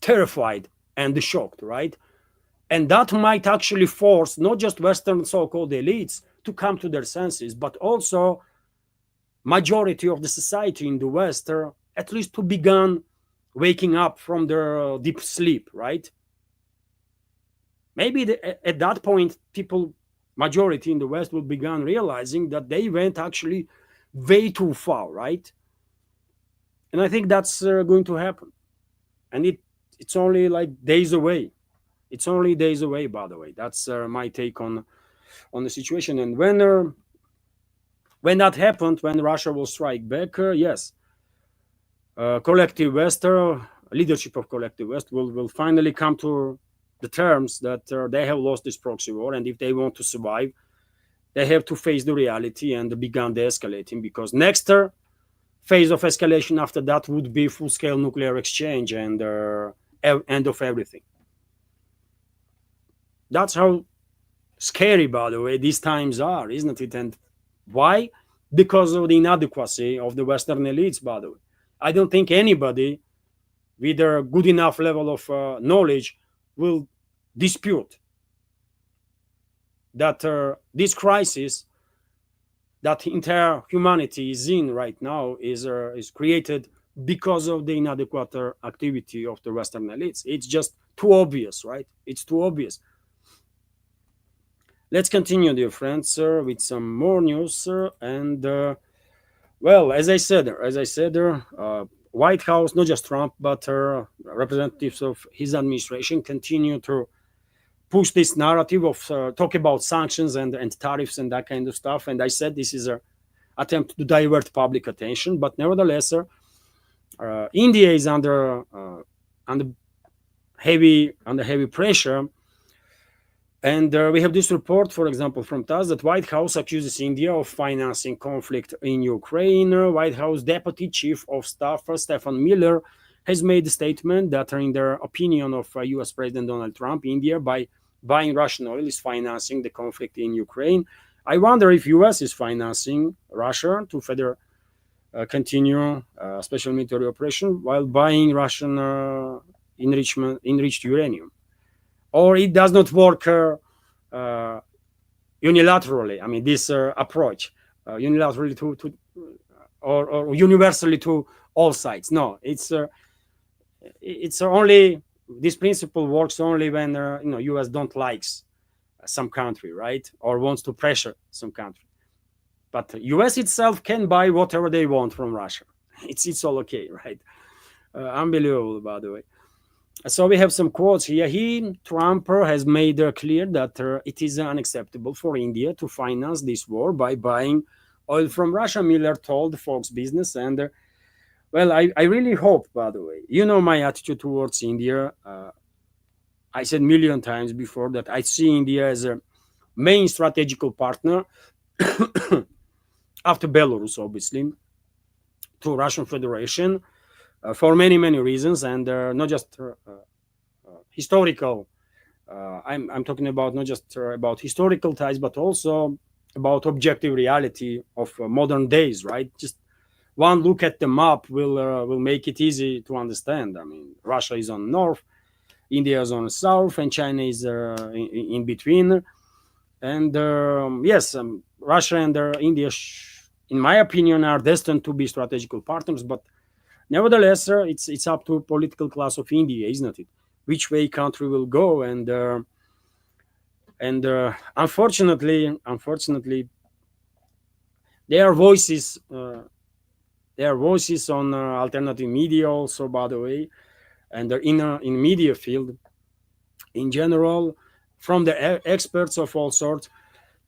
terrified, and shocked, right? And that might actually force not just Western so-called elites to come to their senses, but also majority of the society in the West, at least to begin waking up from their deep sleep, right? Maybe at that point, majority in the West will begin realizing that they went actually way too far, right? And I think that's going to happen. And it's only like days away. It's only days away, by the way. That's my take on the situation. And when that happened, when Russia will strike back, yes, collective West, leadership of collective West will finally come to the terms that they have lost this proxy war, and if they want to survive, they have to face the reality and begin de-escalating, because next phase of escalation after that would be full-scale nuclear exchange and end of everything. That's how scary, by the way, these times are, isn't it? And why? Because of the inadequacy of the Western elites, by the way. I don't think anybody with a good enough level of knowledge will dispute that this crisis that entire humanity is in right now is created because of the inadequate activity of the Western elites. It's just too obvious, right? It's too obvious. Let's continue, dear friends, with some more news. And well, as I said, White House, not just Trump, but representatives of his administration continue to push this narrative of talk about sanctions and tariffs and that kind of stuff. And I said this is an attempt to divert public attention, but nevertheless, India is under heavy pressure And we have this report, for example, from TASS that White House accuses India of financing conflict in Ukraine. White House Deputy Chief of Staff Stephen Miller has made a statement that, in their opinion of U.S. President Donald Trump, India, by buying Russian oil, is financing the conflict in Ukraine. I wonder if U.S. is financing Russia to further continue special military operation while buying Russian enriched uranium, or it does not work unilaterally. I mean, this approach unilaterally to or universally to all sides. No, it's only this principle works only when U.S. don't likes some country, right, or wants to pressure some country. But U.S. itself can buy whatever they want from Russia. It's all okay, right? Unbelievable, by the way. So we have some quotes here. Trump has made clear that it is unacceptable for India to finance this war by buying oil from Russia, Miller told Fox Business. And well, I really hope, by the way, my attitude towards India. I said a million times before that I see India as a main strategical partner after Belarus, obviously, to Russian Federation for many, many reasons, and not just historical. I'm talking about not just about historical ties, but also about objective reality of modern days, right? Just one look at the map will make it easy to understand. I mean, Russia is on north, India is on the south, and China is in between. And yes, Russia and India, in my opinion, are destined to be strategical partners. But nevertheless, it's up to political class of India, isn't it? Which way country will go, and unfortunately, there are voices. There are voices on alternative media also, by the way, and in media field in general, from the experts of all sorts,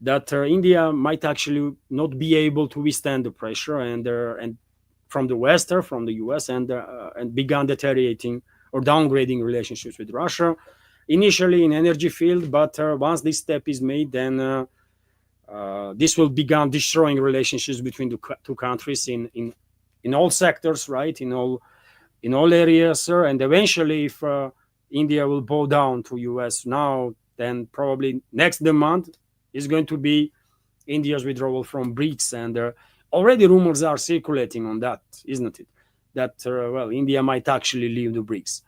that India might actually not be able to withstand the pressure and from the West, or from the US, and began deteriorating or downgrading relationships with Russia, initially in energy field, but once this step is made, then this will begin destroying relationships between the two countries in all sectors, right? In all areas, and eventually, if India will bow down to US now, then probably next demand is going to be India's withdrawal from BRICS, and already rumors are circulating on that, isn't it? That well, India might actually leave the BRICS,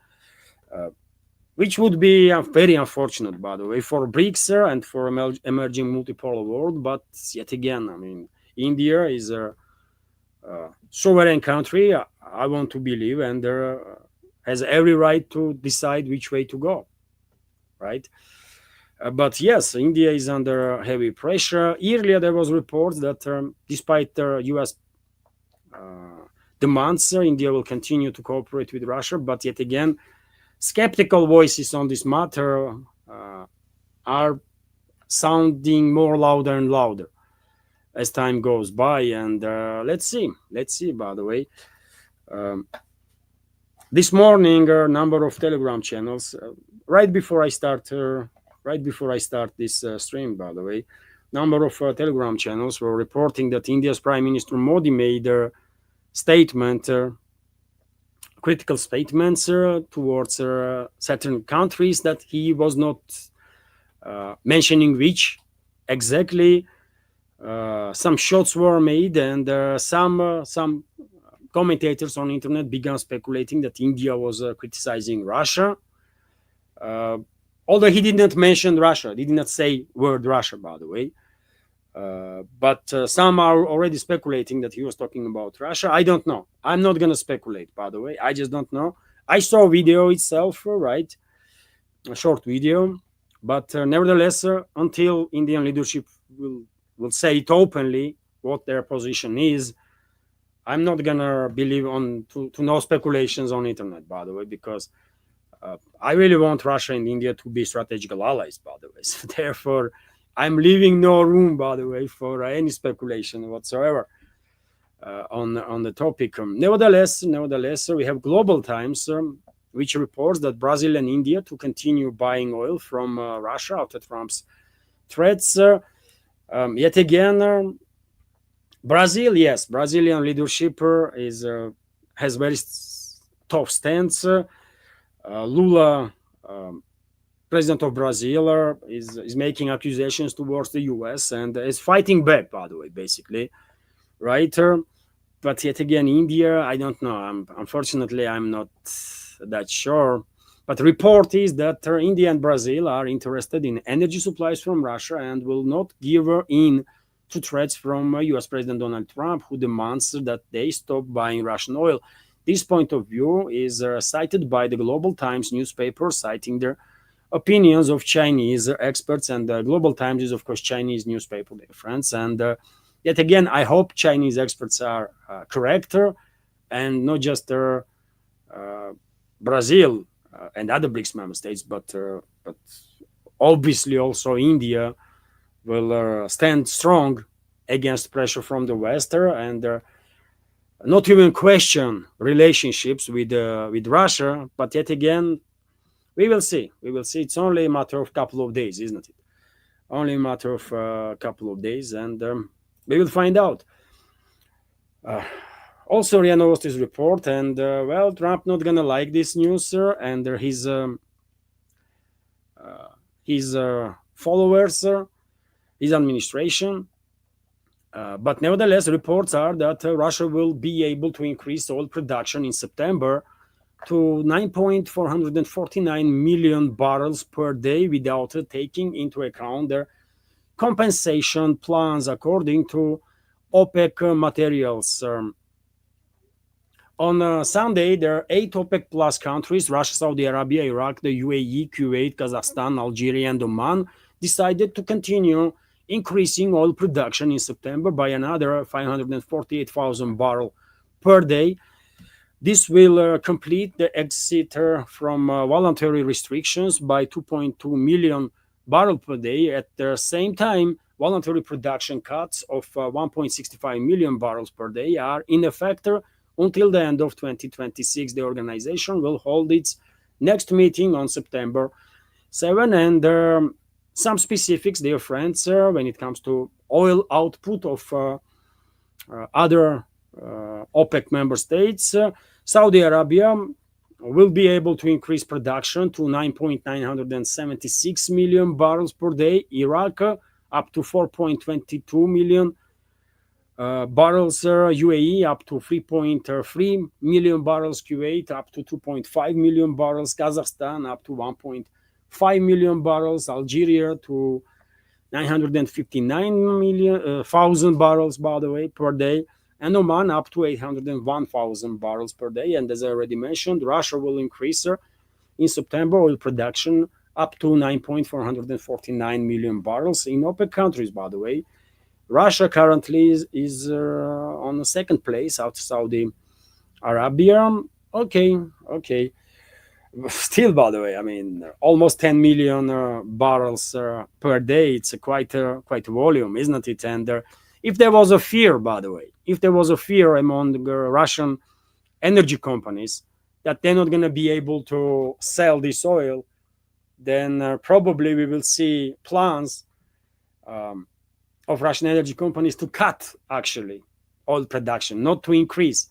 which would be very unfortunate, by the way, for BRICS and for emerging multipolar world. But yet again, I mean, India is a sovereign country, I want to believe, and has every right to decide which way to go, right? But yes, India is under heavy pressure. Earlier, there was reports that despite the U.S. demands, India will continue to cooperate with Russia. But yet again, skeptical voices on this matter are sounding more louder and louder as time goes by. And let's see. By the way, this morning, a number of Telegram channels. Right before I start this stream, by the way, number of Telegram channels were reporting that India's Prime Minister Modi made a statement, critical statements towards certain countries that he was not mentioning which exactly. Some shots were made, and some commentators on the internet began speculating that India was criticizing Russia. Although he did not mention Russia, he did not say word Russia, by the way. But some are already speculating that he was talking about Russia. I don't know. I'm not going to speculate, by the way. I just don't know. I saw video itself, right? A short video. But nevertheless, until Indian leadership will say it openly, what their position is, I'm not going to believe to no speculations on internet, by the way, because I really want Russia and India to be strategical allies, by the way. So therefore, I'm leaving no room, by the way, for any speculation whatsoever on the topic. Nevertheless, we have global times. which reports that Brazil and India to continue buying oil from Russia after Trump's threats. Yet again, Brazil, yes, Brazilian leadership has very tough stance. Lula, president of Brazil, is making accusations towards the U.S. and is fighting back, by the way, basically, right? But yet again, India, I don't know. Unfortunately, I'm not that sure. But report is that India and Brazil are interested in energy supplies from Russia and will not give in to threats from U.S. President Donald Trump, who demands that they stop buying Russian oil. This point of view is cited by the Global Times newspaper, citing their opinions of Chinese experts, and the Global Times is, of course, Chinese newspaper, dear friends. And yet again, I hope Chinese experts are correct and not just Brazil and other BRICS member states, but obviously also India will stand strong against pressure from the West and not even question relationships with Russia. But yet again, we will see. We will see. It's only a matter of a couple of days, isn't it? Only a matter of a couple of days, and we will find out. Also, RIA Novosti's report, and well, Trump not gonna like this news, sir, and his followers, his administration. But nevertheless, reports are that Russia will be able to increase oil production in September to 9.449 million barrels per day without taking into account their compensation plans, according to OPEC materials. On Sunday, there are 8 OPEC plus countries, Russia, Saudi Arabia, Iraq, the UAE, Kuwait, Kazakhstan, Algeria, and Oman, decided to continue increasing oil production in September by another 548,000 barrels per day. This will complete the exit from voluntary restrictions by 2.2 million barrels per day. At the same time, voluntary production cuts of 1.65 million barrels per day are in effect until the end of 2026. The organization will hold its next meeting on September 7, and some specifics, dear friends, when it comes to oil output of other OPEC member states. Saudi Arabia will be able to increase production to 9.976 million barrels per day. Iraq up to 4.22 million barrels. UAE up to 3.3 million barrels. Kuwait up to 2.5 million barrels. Kazakhstan up to 1.5 million barrels. Algeria to 959,000 barrels, by the way, per day. And Oman up to 801,000 barrels per day. And as I already mentioned, Russia will increase in September oil production up to 9.449 million barrels in OPEC countries, by the way. Russia currently is on the second place after Saudi Arabia. Okay. Still, by the way, I mean, almost 10 million barrels per day. It's quite volume, isn't it? And if there was a fear, by the way, if there was a fear among the Russian energy companies that they're not going to be able to sell this oil, then probably we will see plans of Russian energy companies to cut, actually, oil production, not to increase.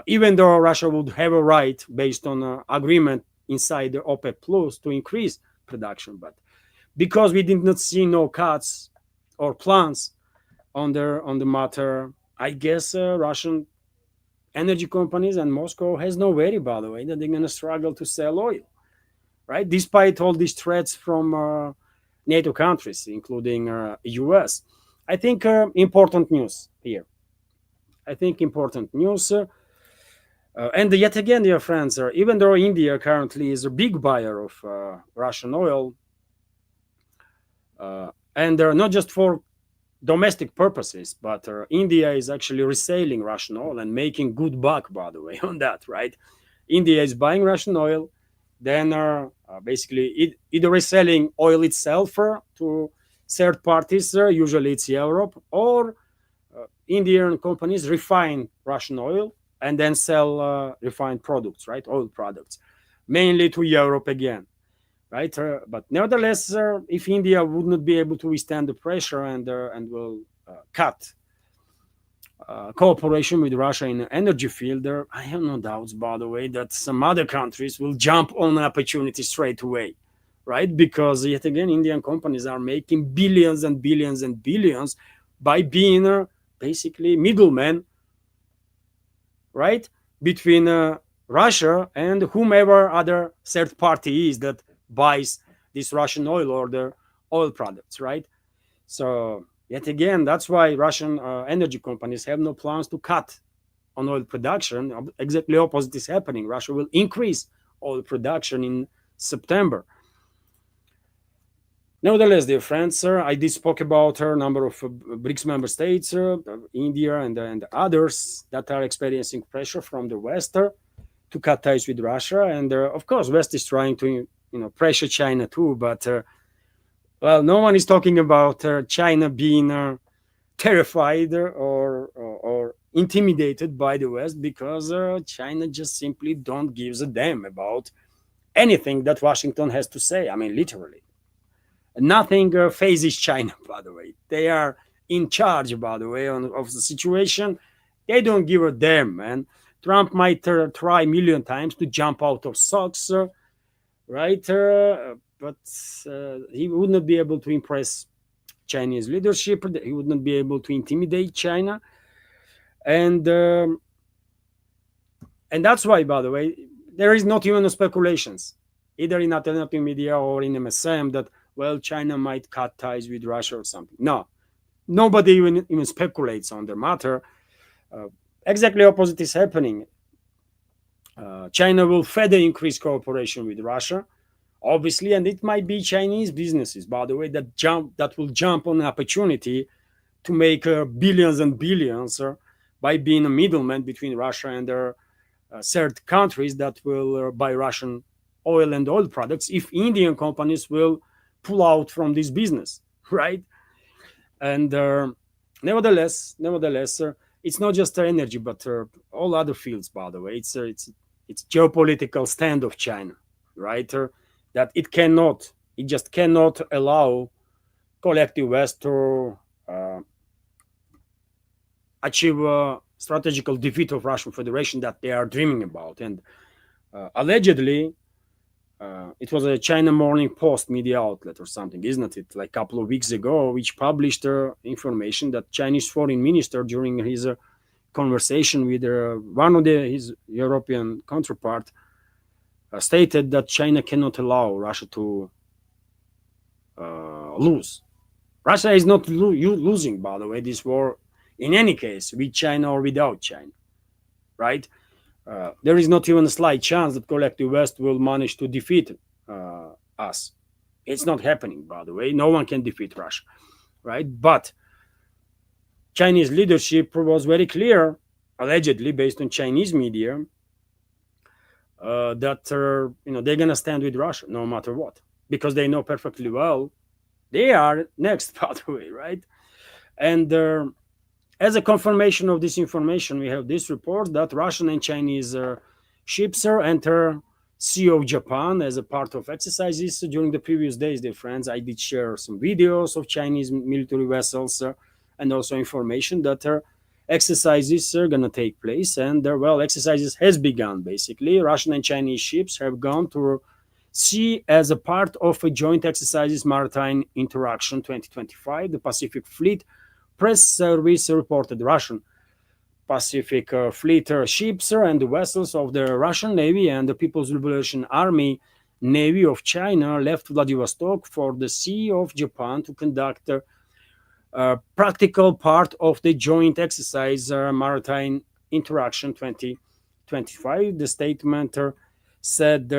Even though Russia would have a right, based on an agreement inside the OPEC Plus, to increase production. But because we did not see no cuts or plans on the matter, I guess Russian energy companies and Moscow has no worry, by the way, that they're going to struggle to sell oil, right? Despite all these threats from NATO countries, including US. I think important news here. And yet again, dear friends, even though India currently is a big buyer of Russian oil, and not just for domestic purposes, but India is actually reselling Russian oil and making good buck, by the way, on that, right? India is buying Russian oil, then basically either reselling oil itself to third parties, usually it's Europe, or Indian companies refine Russian oil and then sell refined products, right? Oil products. mainly to Europe again, right? But nevertheless, if India would not be able to withstand the pressure and will cut cooperation with Russia in the energy field, I have no doubts, by the way, that some other countries will jump on the opportunity straight away, right? Because yet again, Indian companies are making billions and billions and billions by being basically middlemen, right, between Russia and whomever other third party is that buys this Russian oil or the oil products, right? So yet again, that's why Russian energy companies have no plans to cut on oil production. Exactly opposite is happening. Russia will increase oil production in September. Nevertheless, dear friends, I did spoke about a number of BRICS member states, India and others that are experiencing pressure from the West to cut ties with Russia, and of course, West is trying to pressure China too. But well, no one is talking about China being terrified or intimidated by the West, because China just simply don't give a damn about anything that Washington has to say. I mean, literally. Nothing phases China, by the way. They are in charge, by the way, of the situation. They don't give a damn, man. Trump might try a million times to jump out of socks, right? But he would not be able to impress Chinese leadership. He would not be able to intimidate China. And that's why, by the way, there is not even speculations, either in alternative media or in MSM, that, well, China might cut ties with Russia or something. No, nobody even speculates on the matter. Exactly opposite is happening. China will further increase cooperation with Russia, obviously, and it might be Chinese businesses, by the way, that will jump on an opportunity to make billions and billions by being a middleman between Russia and their third countries that will buy Russian oil and oil products, if Indian companies will pull out from this business, right? And nevertheless, it's not just energy, but all other fields. By the way, it's geopolitical stand of China, right? That it just cannot allow collective West to achieve a strategical defeat of Russian Federation that they are dreaming about. And allegedly, it was a China Morning Post media outlet or something, isn't it? Like a couple of weeks ago, which published information that Chinese foreign minister, during his conversation with one of his European counterpart, stated that China cannot allow Russia to lose. Russia is not losing, by the way, this war in any case, with China or without China, right? There is not even a slight chance that collective West will manage to defeat us. It's not happening, by the way. No one can defeat Russia, right? But Chinese leadership was very clear, allegedly based on Chinese media, that they're gonna stand with Russia no matter what, because they know perfectly well they are next, by the way, right? And as a confirmation of this information, we have this report that Russian and Chinese ships enter Sea of Japan as a part of exercises. During the previous days, dear friends, I did share some videos of Chinese military vessels and also information that exercises are going to take place. And exercises has begun, basically. Russian and Chinese ships have gone to sea as a part of a joint exercises Maritime Interaction 2025. The Pacific Fleet Press Service reported Russian Pacific Fleet ships and the vessels of the Russian Navy and the People's Liberation Army Navy of China left Vladivostok for the Sea of Japan to conduct a practical part of the joint exercise Maritime Interaction 2025. The statement said,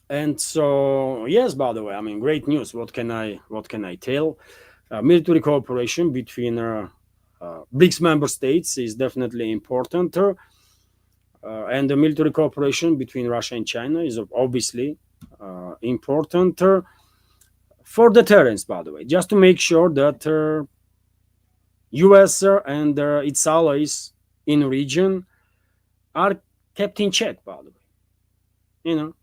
and so, yes, by the way, I mean, great news. What can I tell? Military cooperation between BRICS member states is definitely important, and the military cooperation between Russia and China is obviously important for deterrence. By the way, just to make sure that U.S. and its allies in the region are kept in check, by the way. You know,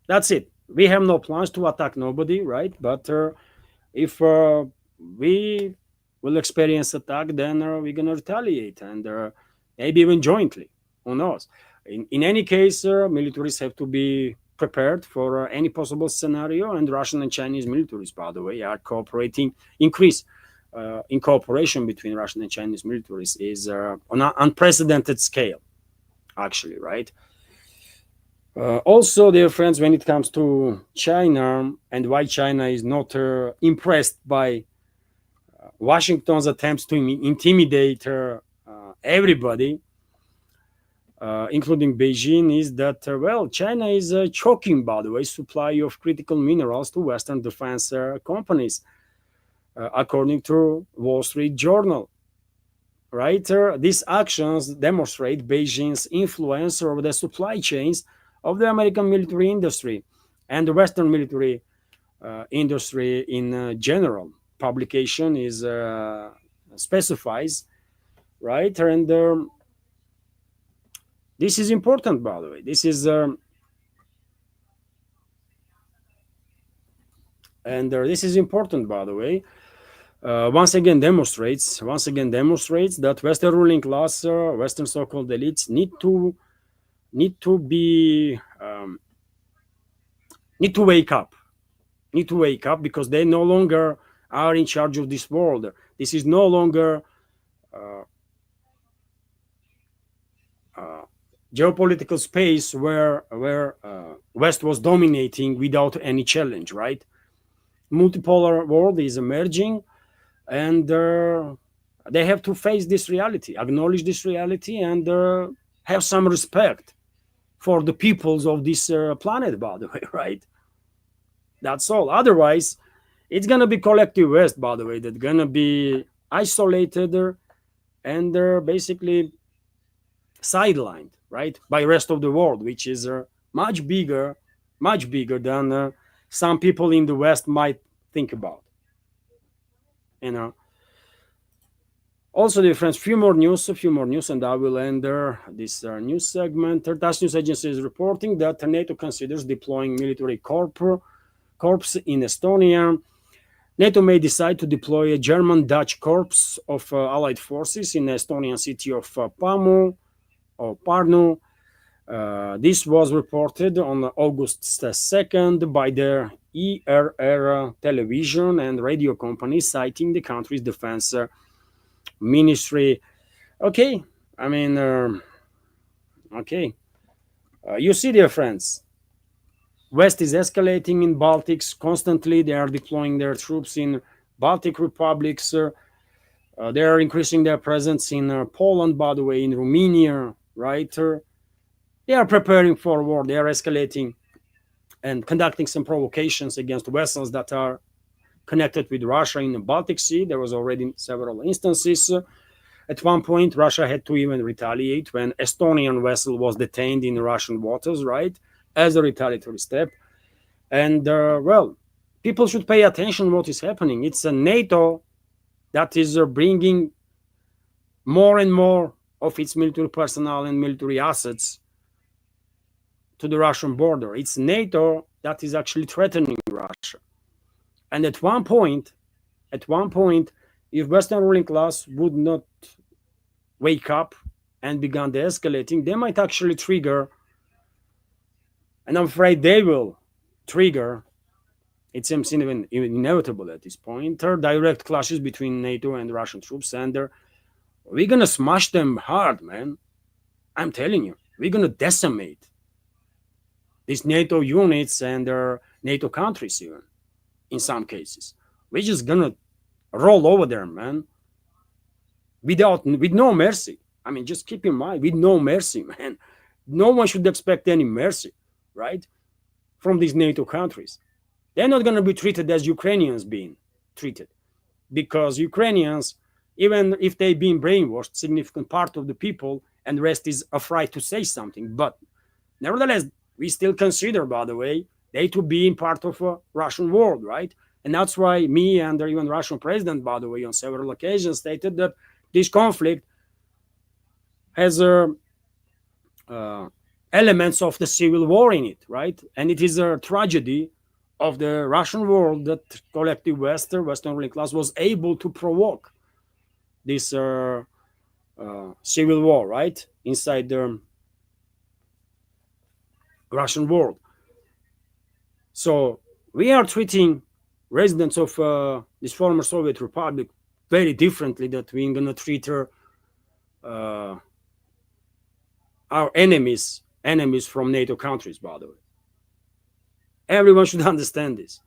that's it. We have no plans to attack nobody, right? But if we will experience attack, then we're gonna retaliate, and maybe even jointly. Who knows? In any case, militaries have to be prepared for any possible scenario, and Russian and Chinese militaries, by the way, are cooperating. Increase in cooperation between Russian and Chinese militaries is on an unprecedented scale, actually, right? Also, dear friends, when it comes to China and why China is not impressed by Washington's attempts to intimidate everybody, including Beijing, is that, well, China is choking, by the way, supply of critical minerals to Western defense companies, according to Wall Street Journal. Right? These actions demonstrate Beijing's influence over the supply chains of the American military industry and the Western military industry in general. Publication is specifies, right? And this is important, by the way. This is this is important, by the way. Once again demonstrates that Western ruling class, Western so-called elites need to be need to wake up, because they no longer are in charge of this world. This is no longer geopolitical space where West was dominating without any challenge, right? Multipolar world is emerging, and they have to face this reality, acknowledge this reality, and have some respect for the peoples of this planet, by the way, right? That's all. Otherwise, it's gonna be collective West, by the way, that's gonna be isolated and basically sidelined, right, by rest of the world, which is much bigger than some people in the West might think about. You know. Also, dear friends, few more news, and I will end this news segment. TASS news agency is reporting that NATO considers deploying military corps in Estonia. NATO may decide to deploy a German-Dutch corps of allied forces in the Estonian city of Pärnu. This was reported on August 2nd by the ERR television and radio company, citing the country's defense ministry. Okay, I mean, okay. You see, dear friends, West is escalating in Baltics constantly. They are deploying their troops in Baltic republics. They are increasing their presence in Poland, by the way, in Romania, right? They are preparing for war. They are escalating and conducting some provocations against vessels that are connected with Russia in the Baltic Sea. There was already several instances. At one point, Russia had to even retaliate when Estonian vessel was detained in Russian waters, right, as a retaliatory step. And, well, people should pay attention to what is happening. It's a NATO that is bringing more and more of its military personnel and military assets to the Russian border. It's NATO that is actually threatening Russia. And at one point, if Western ruling class would not wake up and begin de-escalating, they might actually trigger, and I'm afraid they will trigger, it seems even inevitable at this point, direct clashes between NATO and Russian troops, and we're gonna smash them hard, man. I'm telling you, we're gonna decimate these NATO units and NATO countries even, in some cases. We're just gonna roll over them, man, with no mercy. I mean, just keep in mind, with no mercy, man. No one should expect any mercy, right, from these NATO countries. They're not gonna be treated as Ukrainians being treated, because Ukrainians, even if they've been brainwashed, significant part of the people, and the rest is afraid to say something. But nevertheless, we still consider, by the way, they to be in part of a Russian world, right? And that's why me and even Russian president, by the way, on several occasions stated that this conflict has elements of the civil war in it, right? And it is a tragedy of the Russian world that collective Western ruling class was able to provoke this civil war, right, inside the Russian world. So we are treating residents of this former Soviet Republic very differently that we're gonna treat our enemies from NATO countries. By the way, everyone should understand this.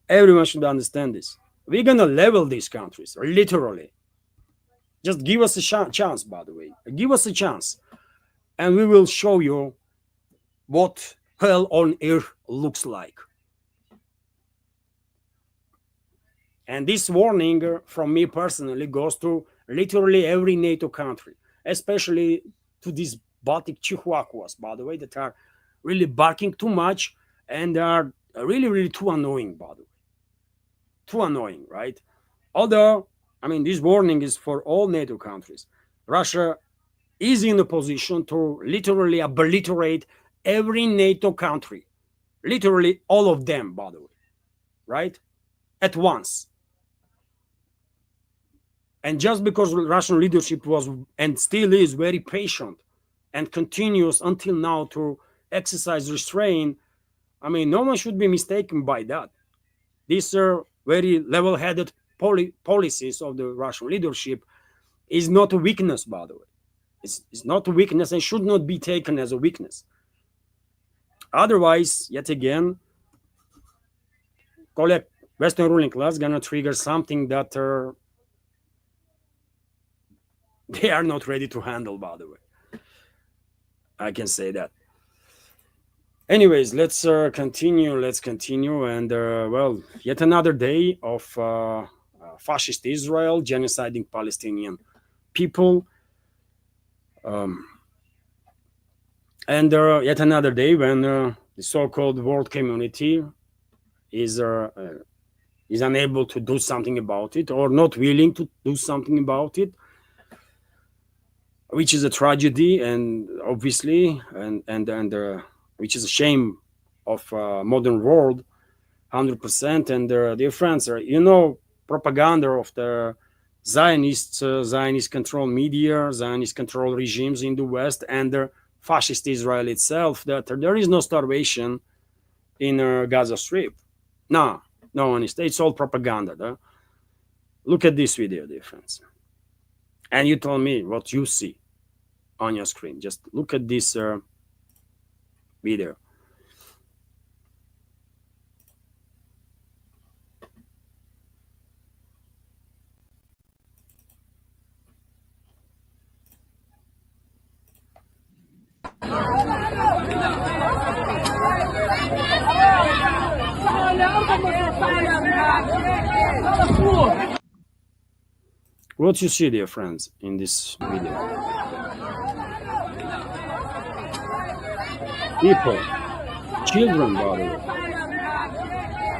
Everyone should understand this. We're gonna level these countries literally. Just give us a chance. By the way, give us a chance, and we will show you what hell on earth looks like. And this warning from me personally goes to literally every NATO country, especially to these Baltic chihuahuas, by the way, that are really barking too much and are really, really too annoying, by the way. Too annoying, right? Although, I mean, this warning is for all NATO countries. Russia is in a position to literally obliterate every NATO country, literally all of them, by the way, right? At once. And just because Russian leadership was and still is very patient and continues until now to exercise restraint, I mean, no one should be mistaken by that. These are very level-headed policies of the Russian leadership is not a weakness, by the way. It's not a weakness and should not be taken as a weakness. Otherwise, yet again, collect Western ruling class gonna trigger something that they are not ready to handle, by the way. I can say that. Anyways, let's continue. And well, yet another day of fascist Israel genociding Palestinian people. And yet another day when the so-called world community is unable to do something about it, or not willing to do something about it, which is a tragedy, and obviously, and which is a shame of modern world, 100%. And dear friends, propaganda of the Zionists, Zionist control media, Zionist control regimes in the West, and the fascist Israel itself, that there is no starvation in Gaza Strip. No, it's all propaganda. Huh? Look at this video, dear friends. And you tell me what you see on your screen. Just look at this video. What you see, dear friends, in this video? People, children, by the way,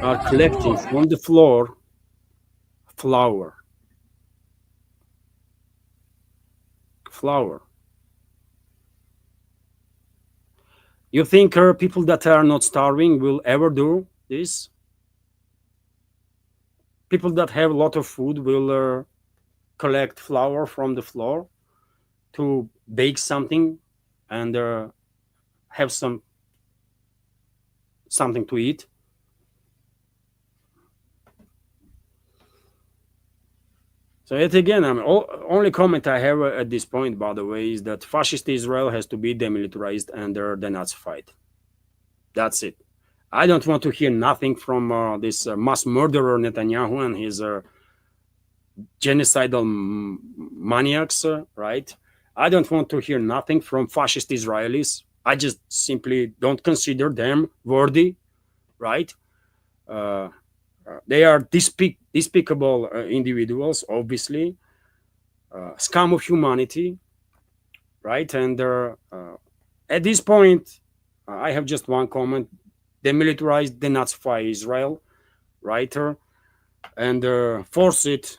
are collecting from the floor flour. You think people that are not starving will ever do this? People that have a lot of food will collect flour from the floor to bake something and have something to eat. So yet again, only comment I have at this point, by the way, is that fascist Israel has to be demilitarized and denazified. That's it. I don't want to hear nothing from this mass murderer Netanyahu and his genocidal maniacs, right? I don't want to hear nothing from fascist Israelis. I just simply don't consider them worthy, right? They are despicable individuals, obviously, scum of humanity, right? And at this point, I have just one comment: demilitarize, denazify Israel, right? And force it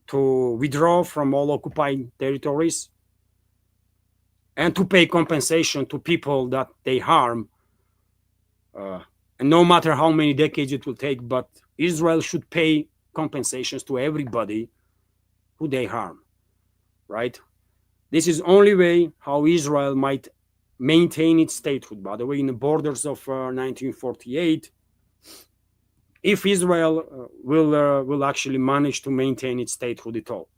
to withdraw from all occupied territories, and to pay compensation to people that they harm. And no matter how many decades it will take, but Israel should pay compensations to everybody who they harm, right? This is only way how Israel might maintain its statehood. By the way, in the borders of 1948, if Israel will actually manage to maintain its statehood at all.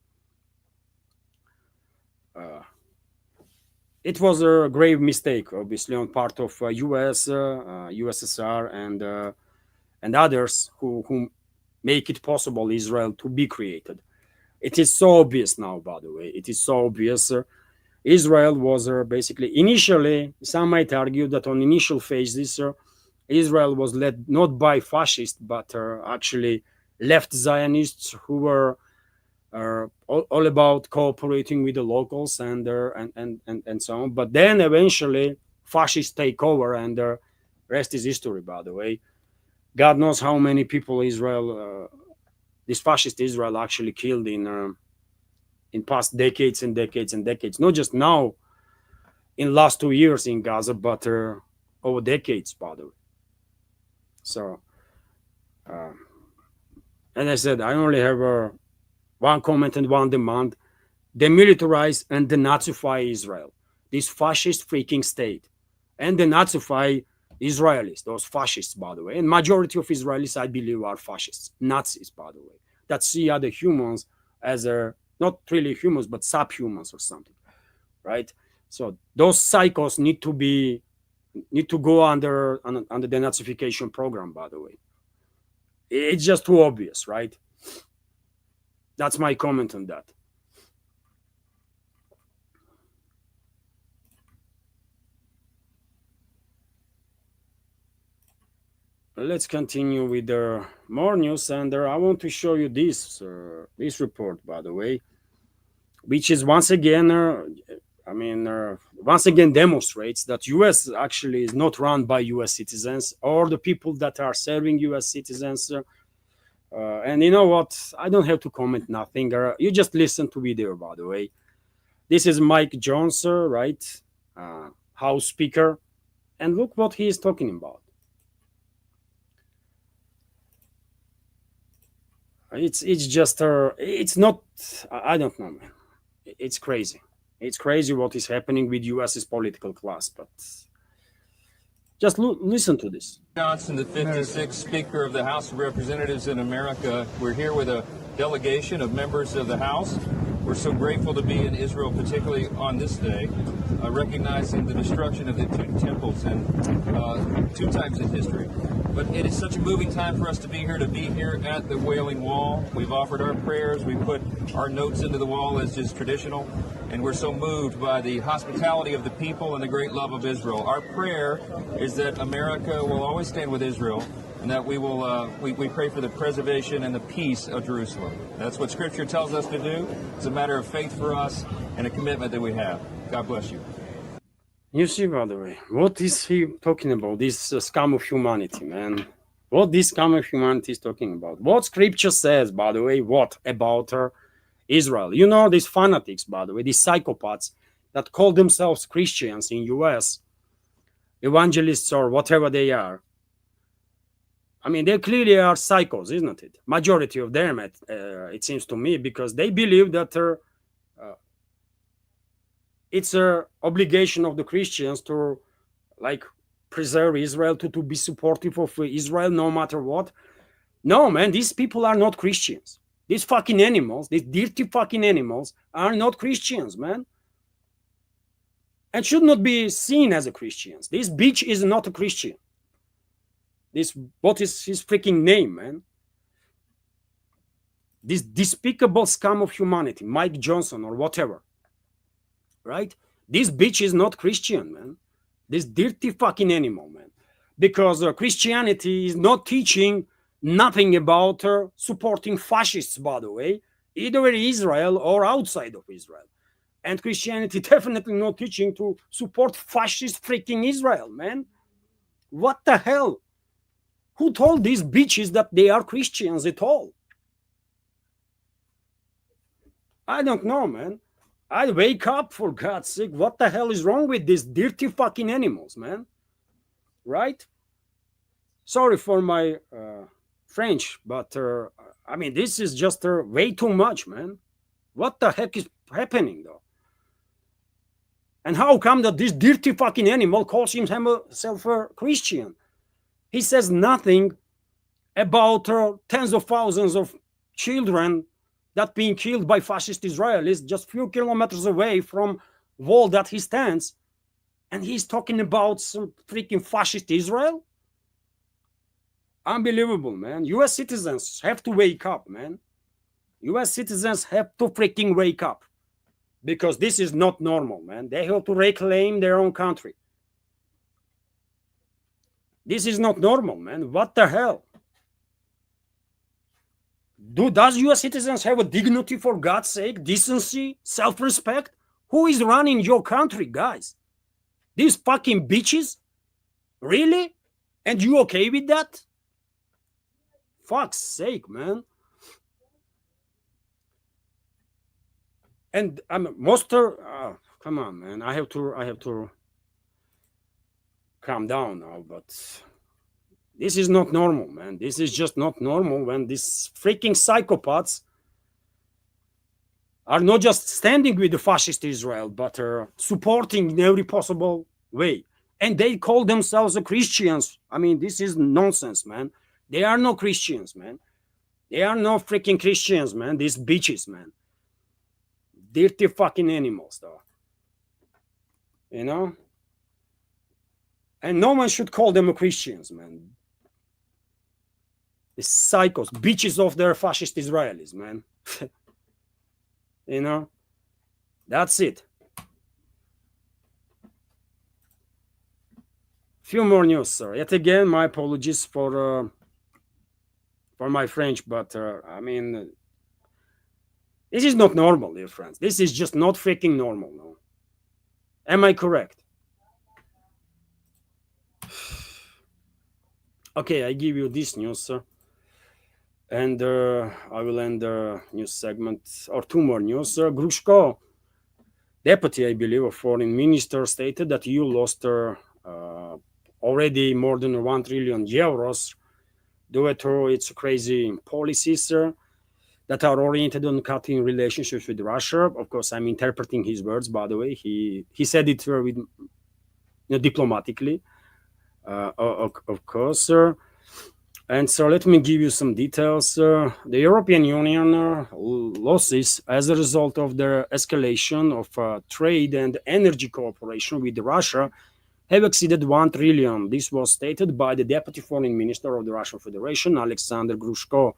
It was a grave mistake, obviously, on part of US, USSR, and others who make it possible Israel to be created. It is so obvious now, by the way. It is so obvious. Israel was basically, initially, some might argue that on initial phases, Israel was led not by fascists, but actually left Zionists who were all about cooperating with the locals and so on. But then eventually fascists take over, and the rest is history, by the way. God knows how many people this fascist Israel actually killed in past decades and decades and decades. Not just now, in last 2 years in Gaza, but over decades, by the way. So, and I said, I only have one comment and one demand: demilitarize and denazify Israel, this fascist freaking state, and denazify Israelis, those fascists, by the way. And majority of Israelis, I believe, are fascists, Nazis, by the way, that see other humans as not really humans, but subhumans or something, right? So those psychos need to go under the Denazification program, by the way. It's just too obvious, right? That's my comment on that. Let's continue with more news, and I want to show you this report, by the way, which is once again, once again demonstrates that U.S. actually is not run by U.S. citizens or the people that are serving U.S. citizens. And you know what? I don't have to comment nothing. You just listen to video, by the way. This is Mike Jones, right? House Speaker. And look what he is talking about. It's just, it's not, I don't know, man. It's crazy. It's crazy what is happening with U.S.'s political class, but just listen to this. Johnson, the 56th Speaker of the House of Representatives in America. We're here with a delegation of members of the House. We're so grateful to be in Israel, particularly on this day, recognizing the destruction of the two temples and 2 times in history. But it is such a moving time for us to be here at the Wailing Wall. We've offered our prayers, we put our notes into the wall as is traditional, and we're so moved by the hospitality of the people and the great love of Israel. Our prayer is that America will always stand with Israel, and that we will we pray for the preservation and the peace of Jerusalem. That's what Scripture tells us to do. It's a matter of faith for us and a commitment that we have. God bless you. You see, by the way, what is he talking about? This scum of humanity, man. What this scum of humanity is talking about? What Scripture says, by the way, what about Israel? You know, these fanatics, by the way, these psychopaths that call themselves Christians in US, evangelists or whatever they are. I mean, they clearly are psychos, isn't it? Majority of them, it seems to me, because they believe that it's an obligation of the Christians to, like, preserve Israel, to be supportive of Israel no matter what. No, man, these people are not Christians. These fucking animals, these dirty fucking animals are not Christians, man. And should not be seen as a Christians. This bitch is not a Christian. What is his freaking name, man? This despicable scum of humanity, Mike Johnson or whatever, right? This bitch is not Christian, man. This dirty fucking animal, man. Because Christianity is not teaching nothing about supporting fascists, by the way, either in Israel or outside of Israel. And Christianity definitely not teaching to support fascist freaking Israel, man. What the hell? Who told these bitches that they are Christians at all? I don't know, man. I wake up, for God's sake. What the hell is wrong with these dirty fucking animals, man? Right? Sorry for my French, but I mean, this is just way too much, man. What the heck is happening, though? And how come that this dirty fucking animal calls himself a Christian? He says nothing about tens of thousands of children that being killed by fascist Israelis just few kilometers away from wall that he stands, and he's talking about some freaking fascist Israel. Unbelievable, man. US citizens have to wake up, man. US citizens have to freaking wake up, because this is not normal, man. They have to reclaim their own country. This is not normal, man. What the hell? Does US citizens have a dignity, for God's sake? Decency? Self-respect? Who is running your country, guys? These fucking bitches? Really? And you okay with that? Fuck's sake, man. And I'm come on, man. I have to calm down now, but this is not normal, man. This is just not normal when these freaking psychopaths are not just standing with the fascist Israel, but supporting in every possible way. And they call themselves Christians. I mean, this is nonsense, man. They are no Christians, man. They are no freaking Christians, man. These bitches, man. Dirty fucking animals, though. You know? And no one should call them Christians, man. The psychos, bitches of their fascist Israelis, man. You know? That's it. Few more news, sir. Yet again, my apologies for my French, but I mean, this is not normal, dear friends. This is just not freaking normal, no? Am I correct? Okay, I give you this news, sir. And I will end the news segment, or two more news. Grushko, deputy, I believe, of foreign minister, stated that EU lost already more than 1 trillion euros due to its crazy policies that are oriented on cutting relationships with Russia. Of course, I'm interpreting his words, by the way. He said it with, diplomatically, of course. And so let me give you some details. The European Union losses as a result of the escalation of trade and energy cooperation with Russia have exceeded 1 trillion. This was stated by the Deputy Foreign Minister of the Russian Federation, Alexander Grushko.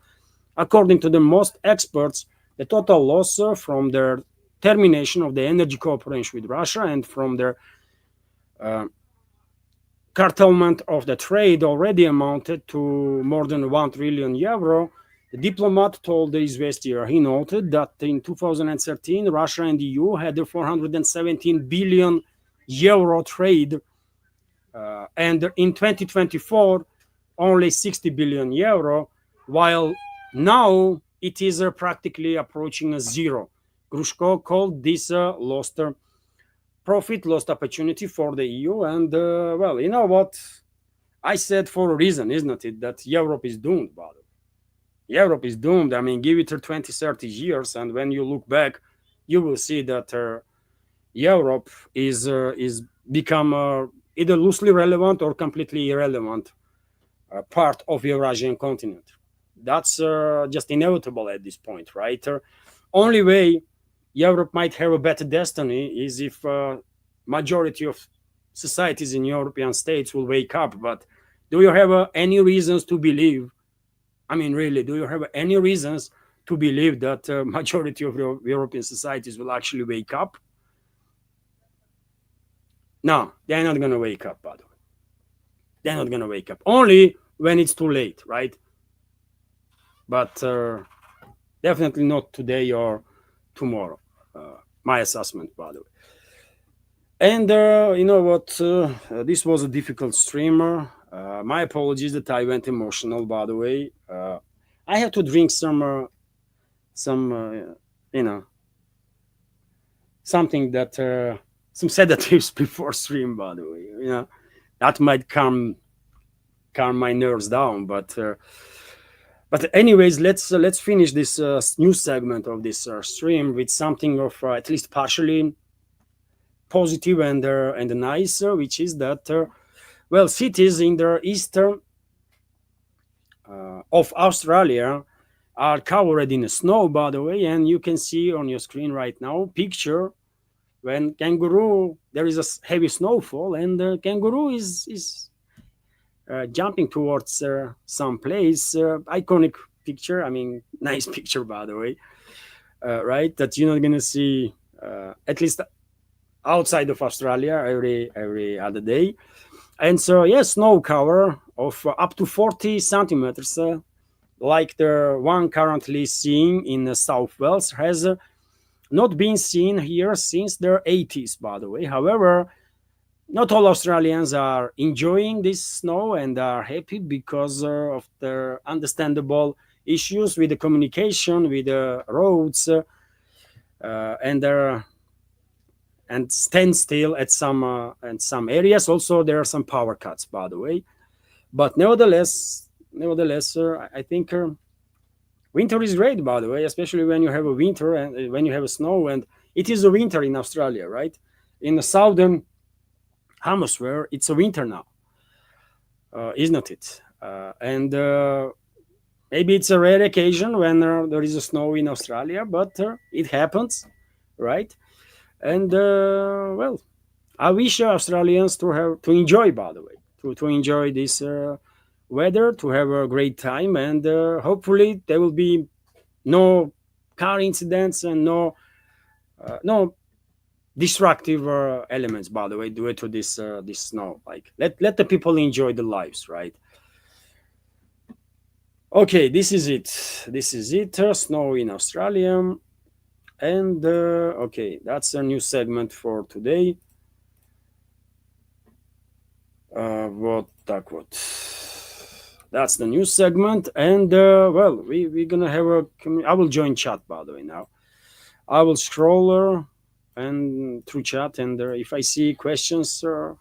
According to the most experts, the total loss from their termination of the energy cooperation with Russia and from their curtailment of the trade already amounted to more than 1 trillion euro. The diplomat told the Izvestia, he noted that in 2013, Russia and the EU had a 417 billion euro trade, and in 2024, only 60 billion euro, while now it is practically approaching a zero. Grushko called this lost profit, lost opportunity for the EU. And, well, you know what? I said for a reason, isn't it, that Europe is doomed, by the way. Europe is doomed. I mean, give it 20, 30 years, and when you look back, you will see that Europe is become either loosely relevant or completely irrelevant part of Eurasian continent. That's just inevitable at this point, right? Only way Europe might have a better destiny is if majority of societies in European states will wake up. But do you have any reasons to believe? I mean, really, do you have any reasons to believe that majority of European societies will actually wake up? No, they're not going to wake up, by the way. They're not going to wake up. Only when it's too late, right? But definitely not today or tomorrow. My assessment, by the way. And you know what? This was a difficult stream. My apologies that I went emotional, by the way. I have to drink some something that some sedatives before stream, by the way. That might calm my nerves down, but anyways, let's finish this new segment of this stream with something of at least partially positive and nice, which is that well, cities in the eastern of Australia are covered in snow, by the way, and you can see on your screen right now picture when kangaroo there is a heavy snowfall and the kangaroo is jumping towards some place. Iconic picture. I mean, nice picture, by the way. Right, that you're not gonna see at least outside of Australia every other day. And so, yes, snow cover of up to 40 centimeters, like the one currently seen in South Wales, has not been seen here since the 80s, by the way. However, not all Australians are enjoying this snow and are happy because of the understandable issues with the communication, with the roads, and stand still at some areas. Also, there are some power cuts, by the way. But nevertheless, I think winter is great, by the way, especially when you have a winter and when you have a snow. And it is a winter in Australia, right? In the southern hemisphere, it's a winter now, isn't it? And maybe it's a rare occasion when there is a snow in Australia, but it happens, right? And well, I wish Australians to enjoy, by the way, to enjoy this weather, to have a great time, and hopefully there will be no car incidents and no destructive elements, by the way, due to this snow. Like let the people enjoy the lives, right? Okay, this is it. Snow in Australia. And okay, that's a new segment for today. What that's the new segment. And well, we're gonna have I will join chat, by the way. Now I will scroll and through chat, and if I see questions or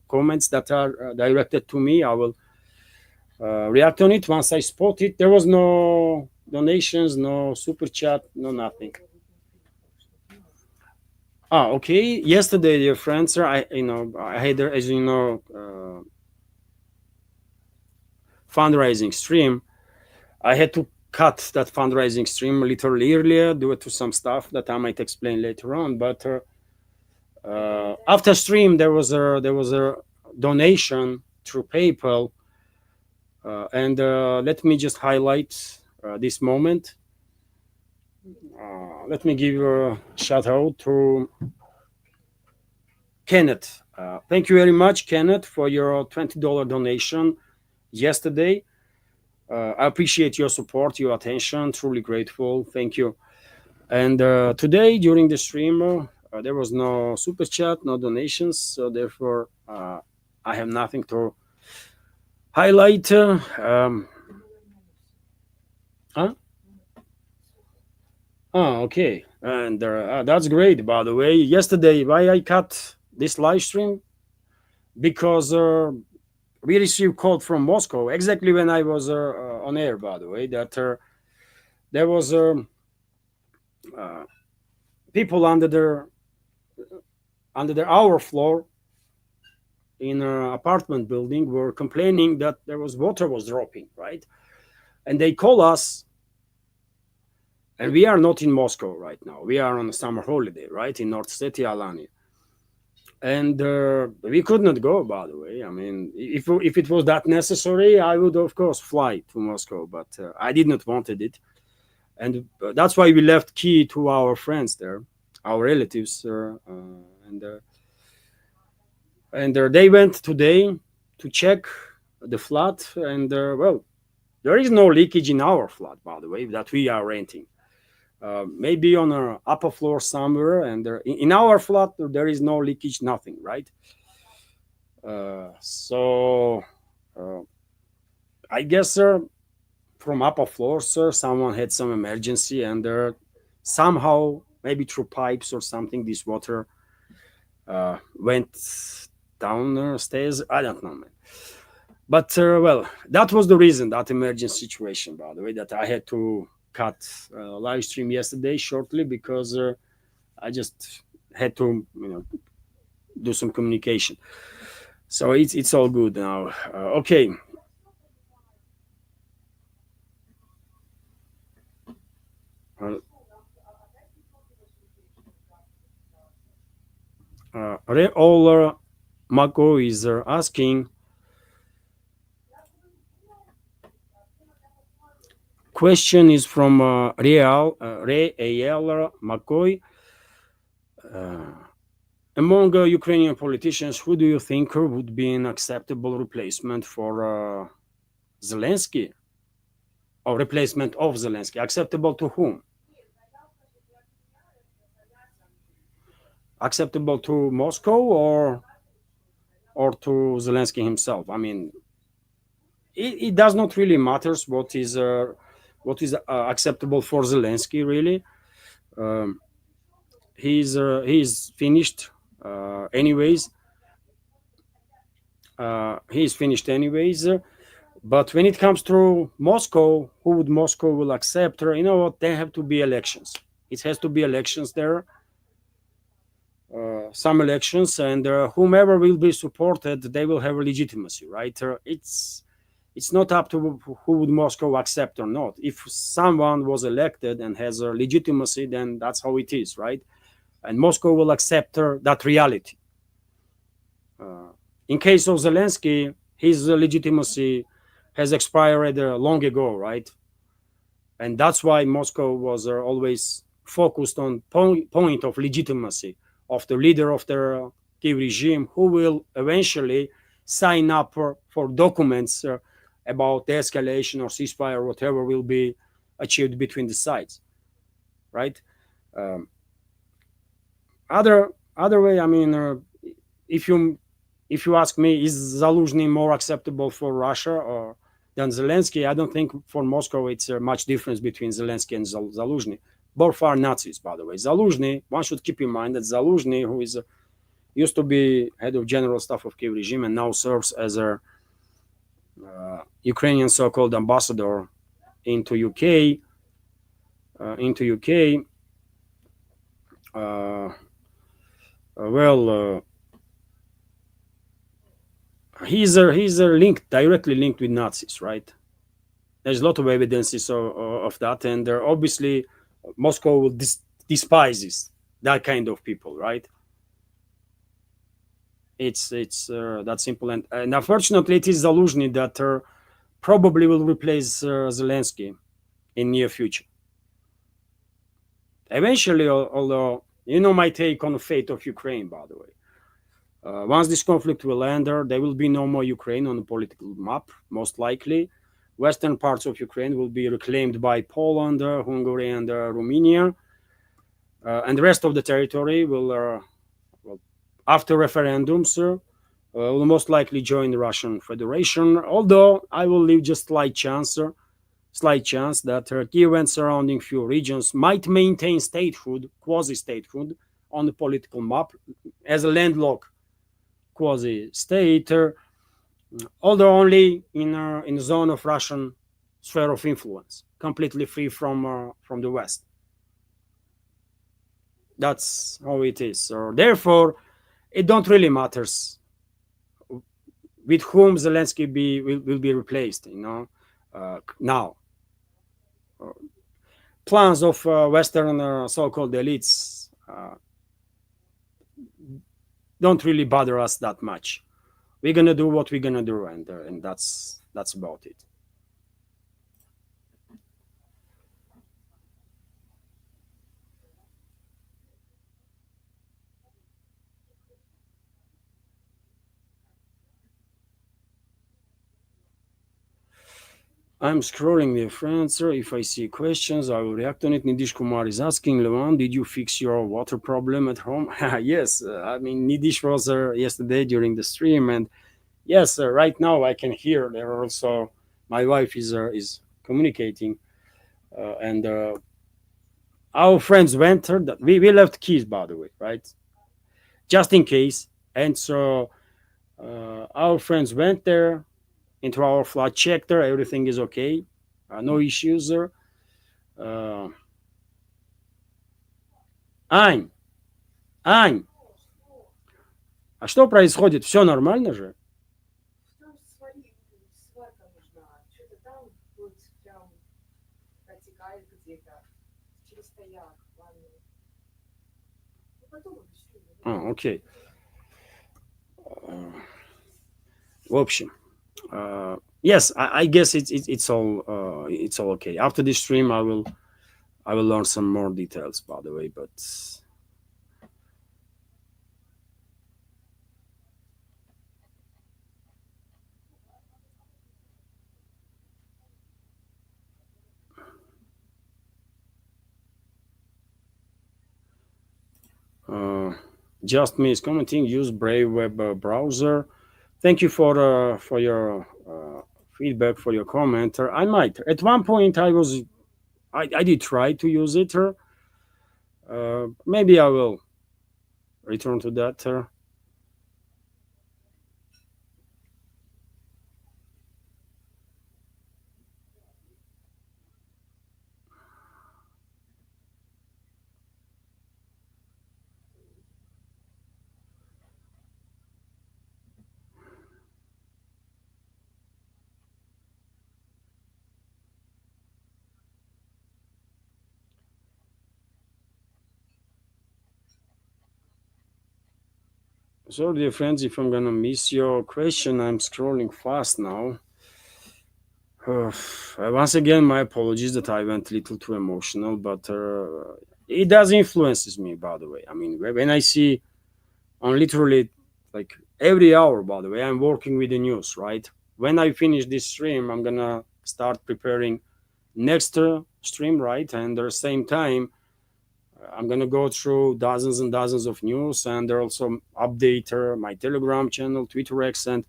comments that are directed to me, I will react on it once I spot it. There was no donations, no super chat, no nothing. Okay. Yesterday, dear friends, I had, as you know, fundraising stream. I had to cut that fundraising stream a little earlier due to some stuff that I might explain later on. But after stream, there was a donation through PayPal, and let me just highlight this moment. Let me give a shout out to Kenneth. Thank you very much, Kenneth, for your $20 donation yesterday. I appreciate your support, your attention. Truly grateful. Thank you. And today, during the stream, there was no super chat, no donations. So therefore, I have nothing to highlight. Okay. And that's great, by the way. Yesterday, why I cut this live stream? Because we received call from Moscow exactly when I was on air, by the way, that there was people under our floor in an apartment building were complaining that there was water was dropping, right? And they call us. And we are not in Moscow right now. We are on a summer holiday, right, in North Ossetia, Alania. And we could not go, by the way. I mean, if it was that necessary, I would, of course, fly to Moscow. But I did not wanted it. And that's why we left key to our friends there, our relatives. And they went today to check the flat. And, well, there is no leakage in our flat, by the way, that we are renting. Maybe on an upper floor somewhere, and in our flat there is no leakage, nothing, right? So I guess from upper floors, someone had some emergency, and somehow maybe through pipes or something. This water went downstairs. I don't know, man. But well, that was the reason, that emergency situation, by the way, that I had to cut live stream yesterday shortly, because I just had to, do some communication. So it's all good now. Okay. Reoler Mako is asking, question is from Real McCoy. Among Ukrainian politicians, who do you think would be an acceptable replacement for Zelensky? Or replacement of Zelensky? Acceptable to whom? Acceptable to Moscow or to Zelensky himself? I mean, it does not really matters what is acceptable for Zelensky, really. He's finished anyways. He's finished anyways. But when it comes to Moscow, who would Moscow will accept? You know what? There have to be elections. It has to be elections there. Some elections, and whomever will be supported, they will have legitimacy, right? It's not up to who would Moscow accept or not. If someone was elected and has a legitimacy, then that's how it is, right? And Moscow will accept that reality. In case of Zelensky, his legitimacy has expired long ago, right? And that's why Moscow was always focused on point of legitimacy of the leader of the Kiev regime, who will eventually sign up for documents about the escalation or ceasefire or whatever will be achieved between the sides, right? Other way, I mean, if you ask me, is Zaluzhny more acceptable for Russia or than Zelensky? I don't think for Moscow it's much difference between Zelensky and Zaluzhny. Both are Nazis, by the way. Zaluzhny, one should keep in mind that Zaluzhny, who is used to be head of general staff of Kiev regime and now serves as a Ukrainian so-called ambassador into UK. He's linked, directly linked with Nazis, right? There's a lot of evidences of that, and obviously Moscow despises that kind of people, right? It's that simple, and unfortunately, it is Zaluzhny that probably will replace Zelensky in near future. Eventually, although you know my take on the fate of Ukraine, by the way. Once this conflict will end, there will be no more Ukraine on the political map, most likely. Western parts of Ukraine will be reclaimed by Poland, Hungary, and Romania. And the rest of the territory will, after referendums, will most likely join the Russian Federation. Although I will leave just slight chance that Kiev and surrounding few regions might maintain statehood, quasi-statehood, on the political map as a landlocked quasi-state, although only in the zone of Russian sphere of influence, completely free from the West. That's how it is. So therefore, it don't really matters with whom Zelensky will be replaced. Now plans of Western so-called elites don't really bother us that much. We're gonna do what we're gonna do, and that's about it. I'm scrolling the friends. If I see questions, I will react on it. Nidish Kumar is asking, Levan, did you fix your water problem at home? Yes, I mean, Nidish was yesterday during the stream, and yes, right now I can hear. There are also, my wife is communicating, and our friends went there. We left keys, by the way, right? Just in case. And so our friends went there into our flat, checked there, everything is okay, no issues there. Uh, Ань, Ань, а что происходит? Все нормально же? Там сварка нужна. Что-то там вот прям протекает где-то через стояк ванную. Ну, потом объясню. Окей. В общем, yes, I guess it's all okay. After this stream, I will learn some more details, by the way. But just me is commenting. Use Brave web browser. Thank you for your feedback, for your comment. I might. At one point, I did try to use it. Maybe I will return to that. So, dear friends, if I'm gonna miss your question, I'm scrolling fast now. Once again, my apologies that I went a little too emotional, but it does influences me, by the way. I mean, when I see on literally like every hour, by the way, I'm working with the news, right? When I finish this stream, I'm gonna start preparing next stream, right? And at the same time, I'm gonna go through dozens and dozens of news, and also update my Telegram channel, Twitter X, and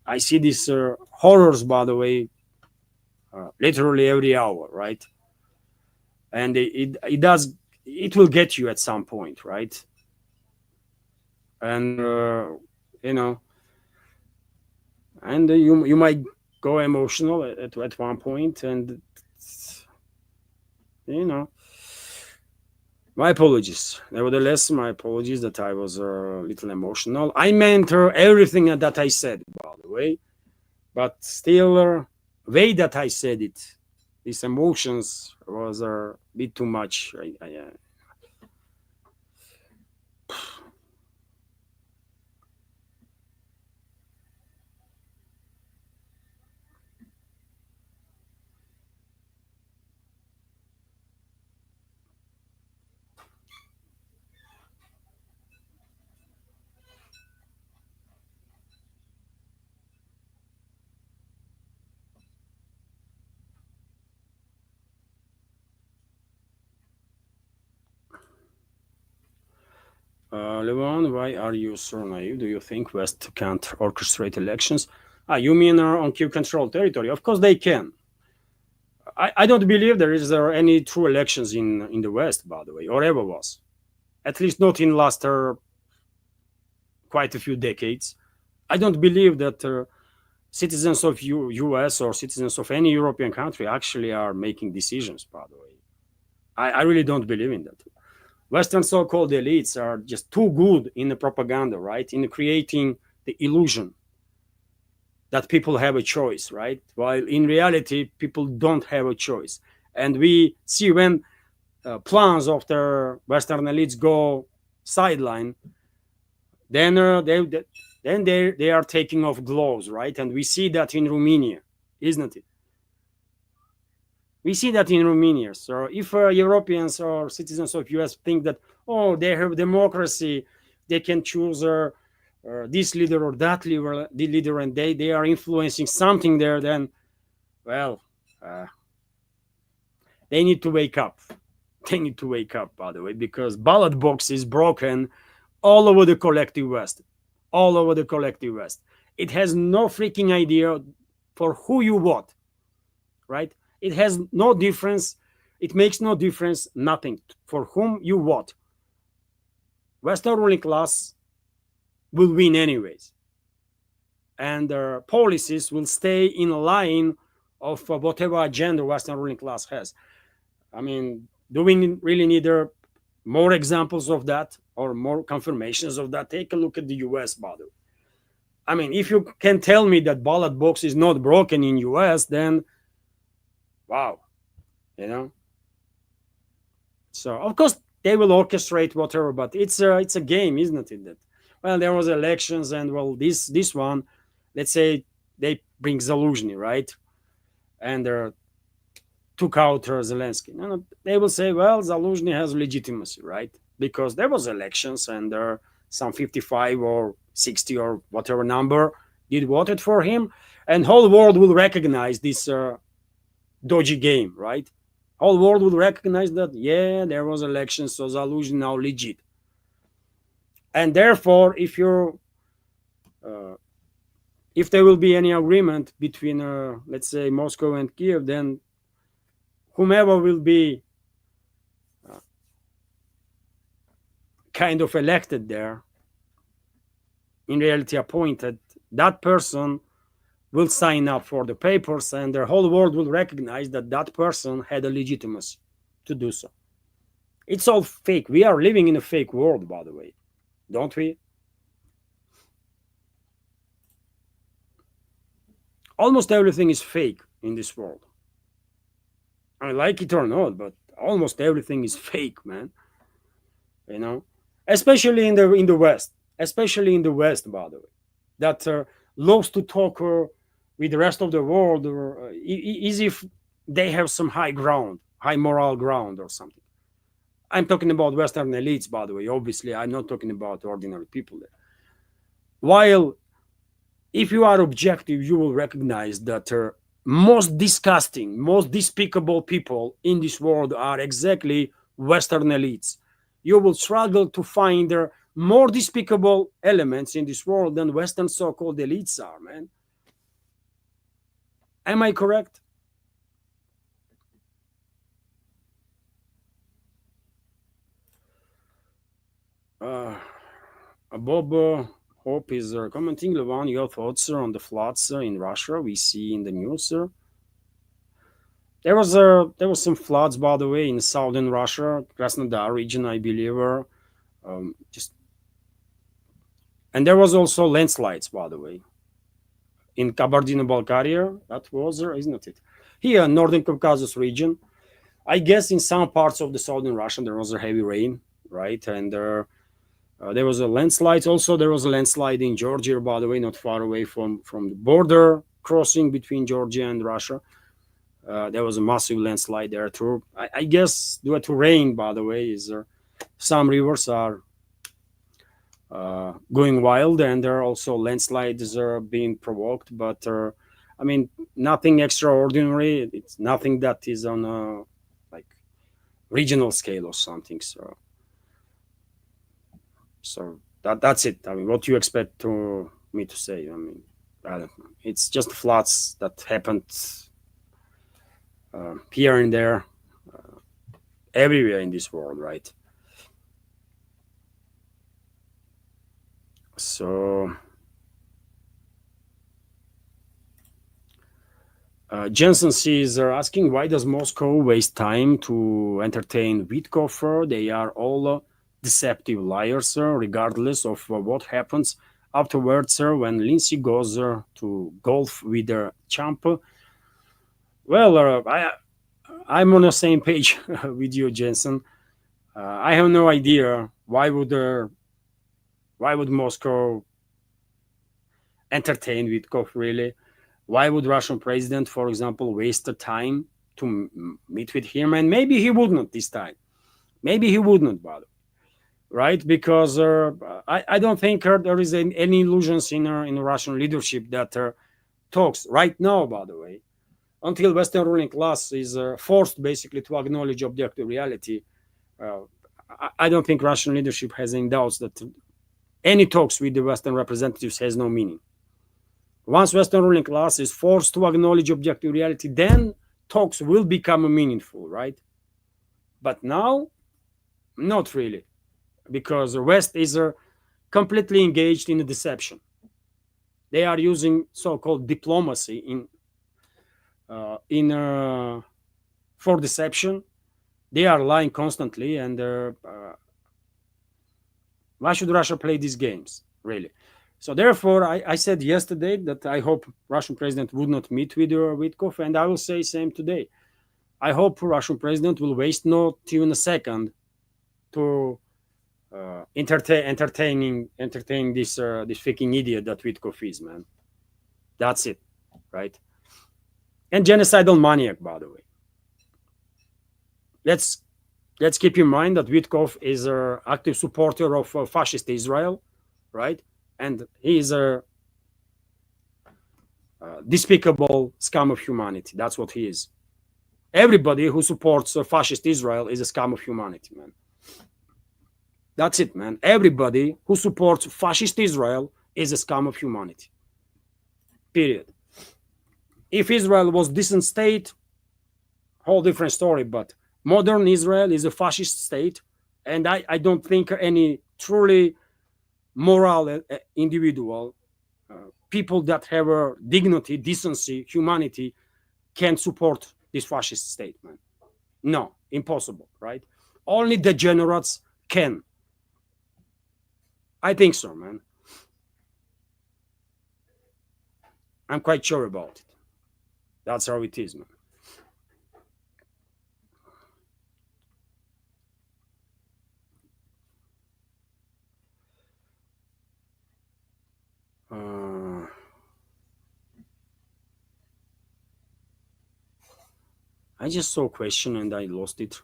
I see these horrors, by the way, literally every hour, right? And it will get you at some point, right? And you know, and you might go emotional at one point, and you know. My apologies. Nevertheless, my apologies that I was a little emotional. I meant everything that I said, by the way, but still, way that I said it, these emotions was a bit too much. Levon, why are you so naive? Do you think West can't orchestrate elections? You mean on Kiev-controlled territory? Of course they can. I don't believe there is any true elections in the West, by the way, or ever was. At least not in last quite a few decades. I don't believe that citizens of US or citizens of any European country actually are making decisions, by the way. I really don't believe in that. Western so-called elites are just too good in the propaganda, right? In creating the illusion that people have a choice, right? While in reality, people don't have a choice. And we see when plans of the Western elites go sideline, then they are taking off gloves, right? And we see that in Romania, isn't it? We see that in Romania. So if Europeans or citizens of US think that, oh, they have democracy, they can choose this leader or that leader, and they are influencing something there, then, well, they need to wake up. They need to wake up, by the way, because ballot box is broken all over the collective West. All over the collective West. It has no freaking idea for who you vote, right? It has no difference It makes no difference, nothing. For whom you vote, Western ruling class will win anyways, and their policies will stay in line of whatever agenda Western ruling class has. I mean, do we really need more examples of that or more confirmations of that? Take a look at the US, by the way. I mean, if you can tell me that ballot box is not broken in US, then wow, you know. So of course they will orchestrate whatever, but it's a game, isn't it? That, well, there was elections, and well, this one, let's say they bring Zaluzhny, right, and took out Zelensky. No, they will say, well, Zaluzhny has legitimacy, right, because there was elections, and some 55 or 60 or whatever number did voted for him, and whole world will recognize this dodgy game, right? Whole world will recognize that, yeah, there was elections, so Zaluzhny now legit. And therefore, if there will be any agreement between, let's say, Moscow and Kiev, then whomever will be kind of elected there, in reality appointed, that person will sign up for the papers, and the whole world will recognize that that person had a legitimacy to do so. It's all fake. We are living in a fake world, by the way, don't we? Almost everything is fake in this world. I like it or not, but almost everything is fake, man. You know, especially in the West, by the way, that loves to talk with the rest of the world, or is if they have some high moral ground or something. I'm talking about Western elites, by the way. Obviously, I'm not talking about ordinary people there. While if you are objective, you will recognize that most disgusting, most despicable people in this world are exactly Western elites. You will struggle to find more despicable elements in this world than Western so-called elites are, man. Am I correct? Bob Hope is commenting. Levan, your thoughts on the floods in Russia we see in the news? There was some floods, by the way, in southern Russia, Krasnodar region, I believe. And there was also landslides, by the way, in Kabardino-Balkaria. That was, isn't it? Here, Northern Caucasus region. I guess in some parts of the southern Russia there was a heavy rain, right? And there was a landslide. Also, there was a landslide in Georgia, by the way, not far away from the border crossing between Georgia and Russia. There was a massive landslide there too. I guess due to rain, by the way, some rivers are going wild, and there are also landslides being provoked. But I mean, nothing extraordinary. It's nothing that is on a like regional scale or something. So that's it. I mean, what do you expect me to say? I mean, I don't know. It's just floods that happened here and there, everywhere in this world, right? So Jensen is asking, why does Moscow waste time to entertain Witkoff? They are all deceptive liars, regardless of what happens afterwards when Lindsay goes to golf with their champ. Well, I'm on the same page with you, Jensen. I have no idea why would Moscow entertain Witkoff, really? Why would Russian president, for example, waste the time to meet with him? And maybe he wouldn't this time. Maybe he wouldn't bother, right? Because I don't think there is any illusions in the Russian leadership that talks right now, by the way, until Western ruling class is forced basically to acknowledge objective reality. I don't think Russian leadership has any doubts that any talks with the Western representatives has no meaning. Once Western ruling class is forced to acknowledge objective reality, then talks will become meaningful, right? But now, not really, because the West is completely engaged in a deception. They are using so-called diplomacy for deception. They are lying constantly, and why should Russia play these games, really? So therefore, I said yesterday that I hope Russian president would not meet with Witkoff, and I will say same today. I hope Russian president will waste not even a second to entertaining this freaking idiot that Witkoff is, man. That's it, right? And genocidal maniac, by the way. Let's keep in mind that Witkoff is an active supporter of fascist Israel, right? And he is a despicable scum of humanity. That's what he is. Everybody who supports fascist Israel is a scum of humanity, man. That's it, man. Everybody who supports fascist Israel is a scum of humanity. Period. If Israel was decent state, whole different story, but modern Israel is a fascist state, and I don't think any truly moral individual, people that have a dignity, decency, humanity, can support this fascist state, man. No, impossible, right? Only degenerates can. I think so, man. I'm quite sure about it. That's how it is, man. I just saw a question and I lost it.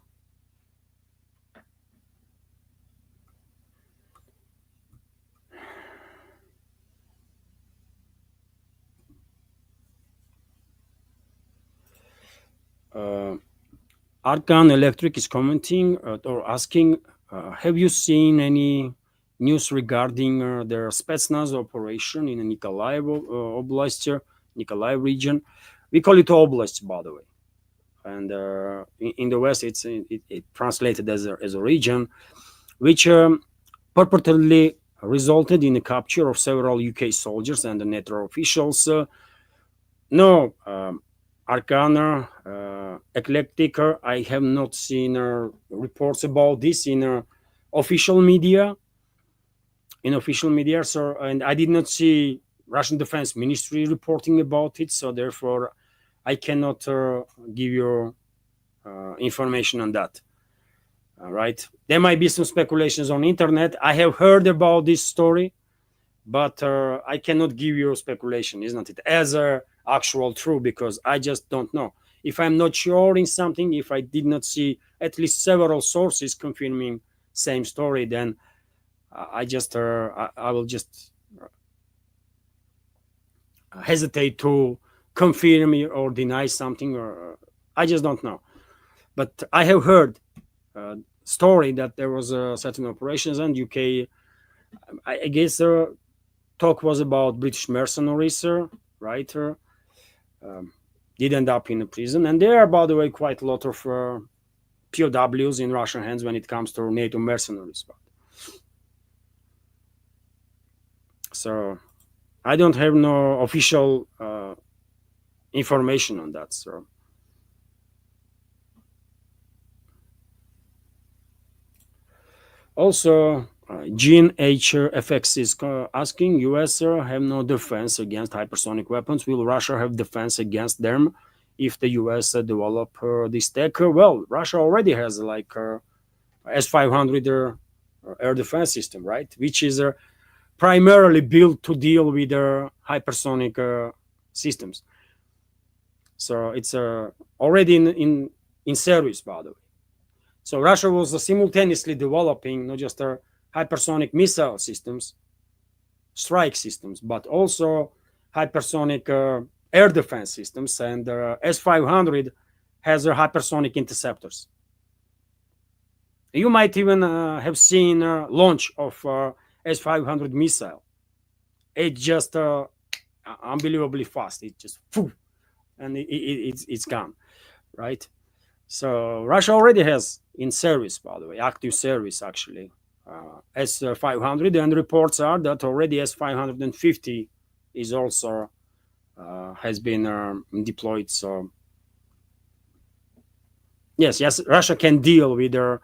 Arkan Electric is commenting or asking, have you seen any news regarding their Spetsnaz operation in the Oblast, Nikolaev region? We call it Oblast, by the way. And in the West, it's translated as a region, which purportedly resulted in the capture of several UK soldiers and the NATO officials. No, Arcana, Eclectic, I have not seen reports about this in official media. So, and I did not see Russian Defense Ministry reporting about it. So therefore, I cannot give you information on that. All right. There might be some speculations on internet. I have heard about this story, but I cannot give you speculation, isn't it, as a actual true, because I just don't know. If I'm not sure in something, if I did not see at least several sources confirming same story, then I will just hesitate to confirm or deny something, or I just don't know. But I have heard story that there was certain operations, and UK, I guess talk was about British mercenaries, right? Did end up in a prison, and there are, by the way, quite a lot of POWs in Russian hands when it comes to NATO mercenaries. So I don't have no official information on that. So also, Gene HFX is asking, US have no defense against hypersonic weapons. Will Russia have defense against them if the US develop this tech? Well, Russia already has like S-500 air defense system, right? Which is primarily built to deal with hypersonic systems. So it's already in service, by the way. So Russia was simultaneously developing not just hypersonic missile systems, strike systems, but also hypersonic air defense systems. And S-500 has hypersonic interceptors. You might even have seen launch of S-500 missile. It's just unbelievably fast. It just and it's gone, right? So Russia already has in service, by the way, active service actually. S500, and reports are that already S550 is also has been deployed. So yes, Russia can deal with their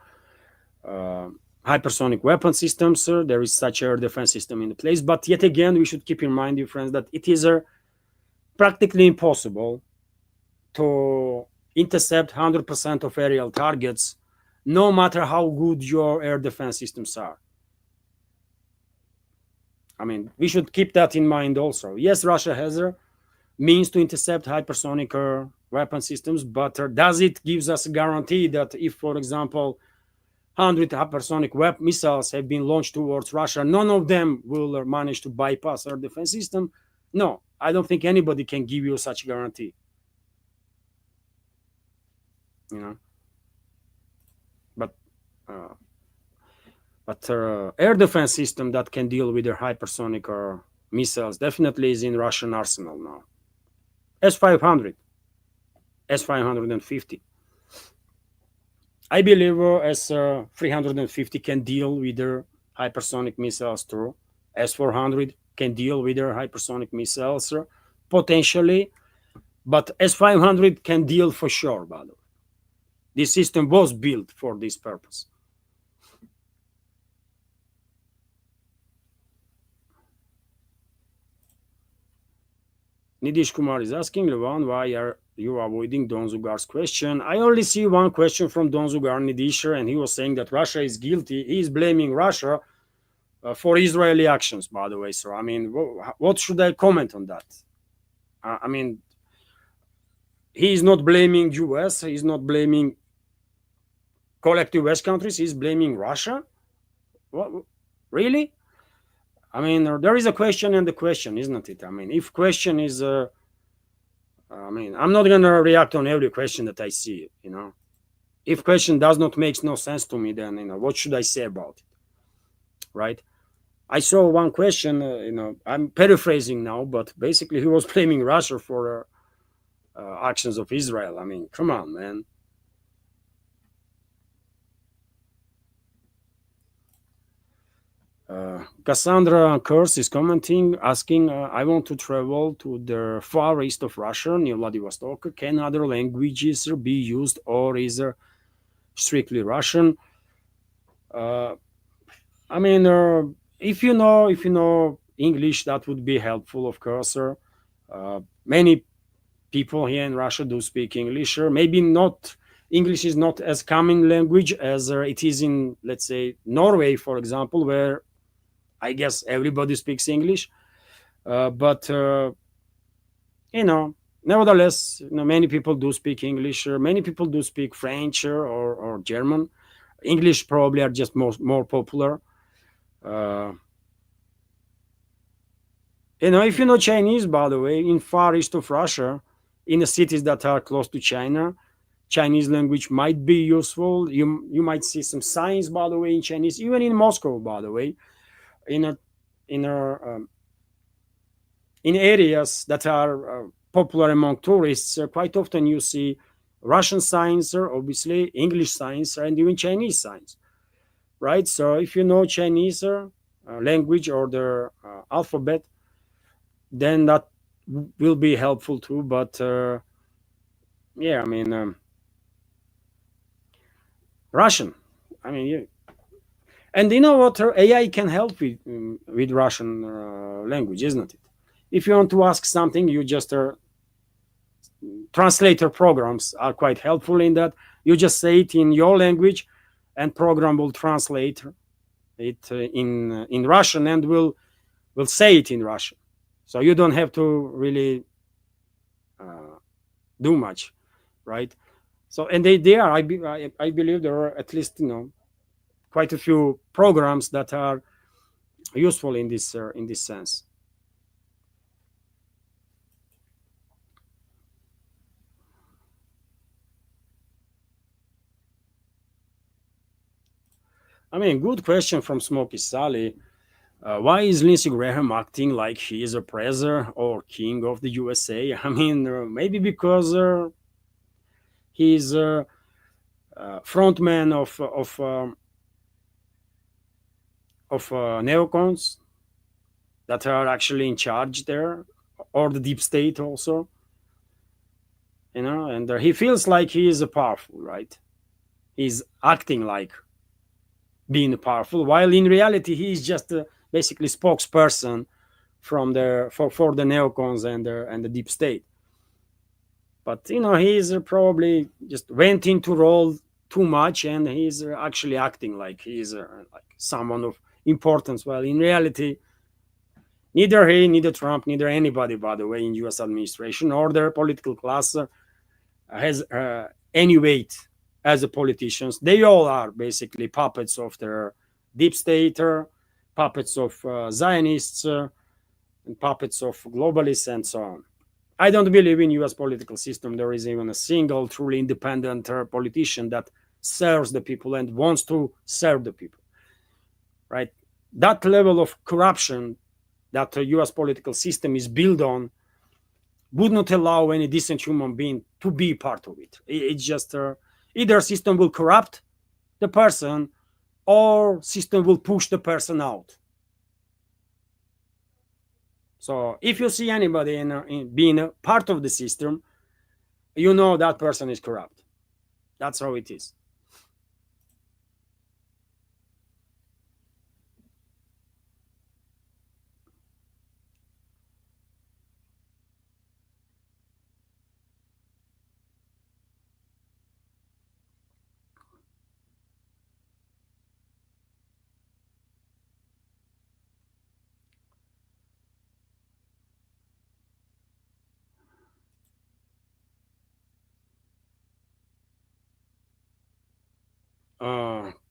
hypersonic weapon systems. There is such a defense system in place, but yet again, we should keep in mind, dear friends, that it is practically impossible to intercept 100% of aerial targets, no matter how good your air defense systems are. I mean, we should keep that in mind also. Yes, Russia has a means to intercept hypersonic weapon systems, but does it give us a guarantee that if, for example, 100 hypersonic missiles have been launched towards Russia, none of them will manage to bypass our defense system? No, I don't think anybody can give you such guarantee. You know, but air defense system that can deal with their hypersonic missiles definitely is in Russian arsenal now. S500, S550. I believe S350 can deal with their hypersonic missiles too. S400 can deal with their hypersonic missiles potentially, but S500 can deal for sure, by the way. This system was built for this purpose. Nidish Kumar is asking, Levan, why are you avoiding Don Zugar's question? I only see one question from Don Zugar, Nidish, and he was saying that Russia is guilty. He is blaming Russia for Israeli actions, by the way. So, I mean, what should I comment on that? I mean, he is not blaming US. He is not blaming collective West countries. He is blaming Russia. What? Really? I mean, there is a question and the question, isn't it? I mean, if question is, I mean, I'm not going to react on every question that I see, you know. If question does not make no sense to me, then, you know, what should I say about it, right? I saw one question, you know, I'm paraphrasing now, but basically he was blaming Russia for actions of Israel. I mean, come on, man. Cassandra Kurz is commenting, asking, I want to travel to the far east of Russia, near Vladivostok. Can other languages be used, or is it strictly Russian? I mean, if you know English, that would be helpful, of course. Many people here in Russia do speak English. Maybe not. English is not as common language as it is in, let's say, Norway, for example, where I guess everybody speaks English, but you know, nevertheless, you know, many people do speak English. Many people do speak French or German. English probably are just more popular. You know, if you know Chinese, by the way, in far east of Russia, in the cities that are close to China, Chinese language might be useful. You might see some signs, by the way, in Chinese, even in Moscow, by the way. In areas that are popular among tourists, quite often you see Russian signs, obviously English signs, and even Chinese signs, right? So if you know Chinese language or the alphabet, then that will be helpful too. But yeah, I mean, Russian. I mean, yeah. And you know what? AI can help with Russian language, isn't it? If you want to ask something, you just translator programs are quite helpful in that. You just say it in your language, and program will translate it in Russian and will say it in Russian. So you don't have to really do much, right? So and they are. I believe there are at least, you know, quite a few programs that are useful in this sense. I mean, good question from Smokey Sally. Why is Lindsey Graham acting like he is a president or king of the USA? I mean, maybe because he's frontman of neocons that are actually in charge there, or the deep state also, and he feels like he is powerful, right? He's acting like being powerful, while in reality he is just basically spokesperson for the neocons and the deep state. But he's probably just went into role too much, and he's actually acting like he's like someone of importance. Well, in reality, neither he, neither Trump, neither anybody, by the way, in U.S. administration or their political class has any weight as a politicians. They all are basically puppets of their deep state, puppets of Zionists, and puppets of globalists, and so on. I don't believe in U.S. political system there is even a single truly independent politician that serves the people and wants to serve the people, right? That level of corruption that the U.S. political system is built on would not allow any decent human being to be part of it. It's just either system will corrupt the person or system will push the person out. So if you see anybody in being a part of the system, you know that person is corrupt. That's how it is.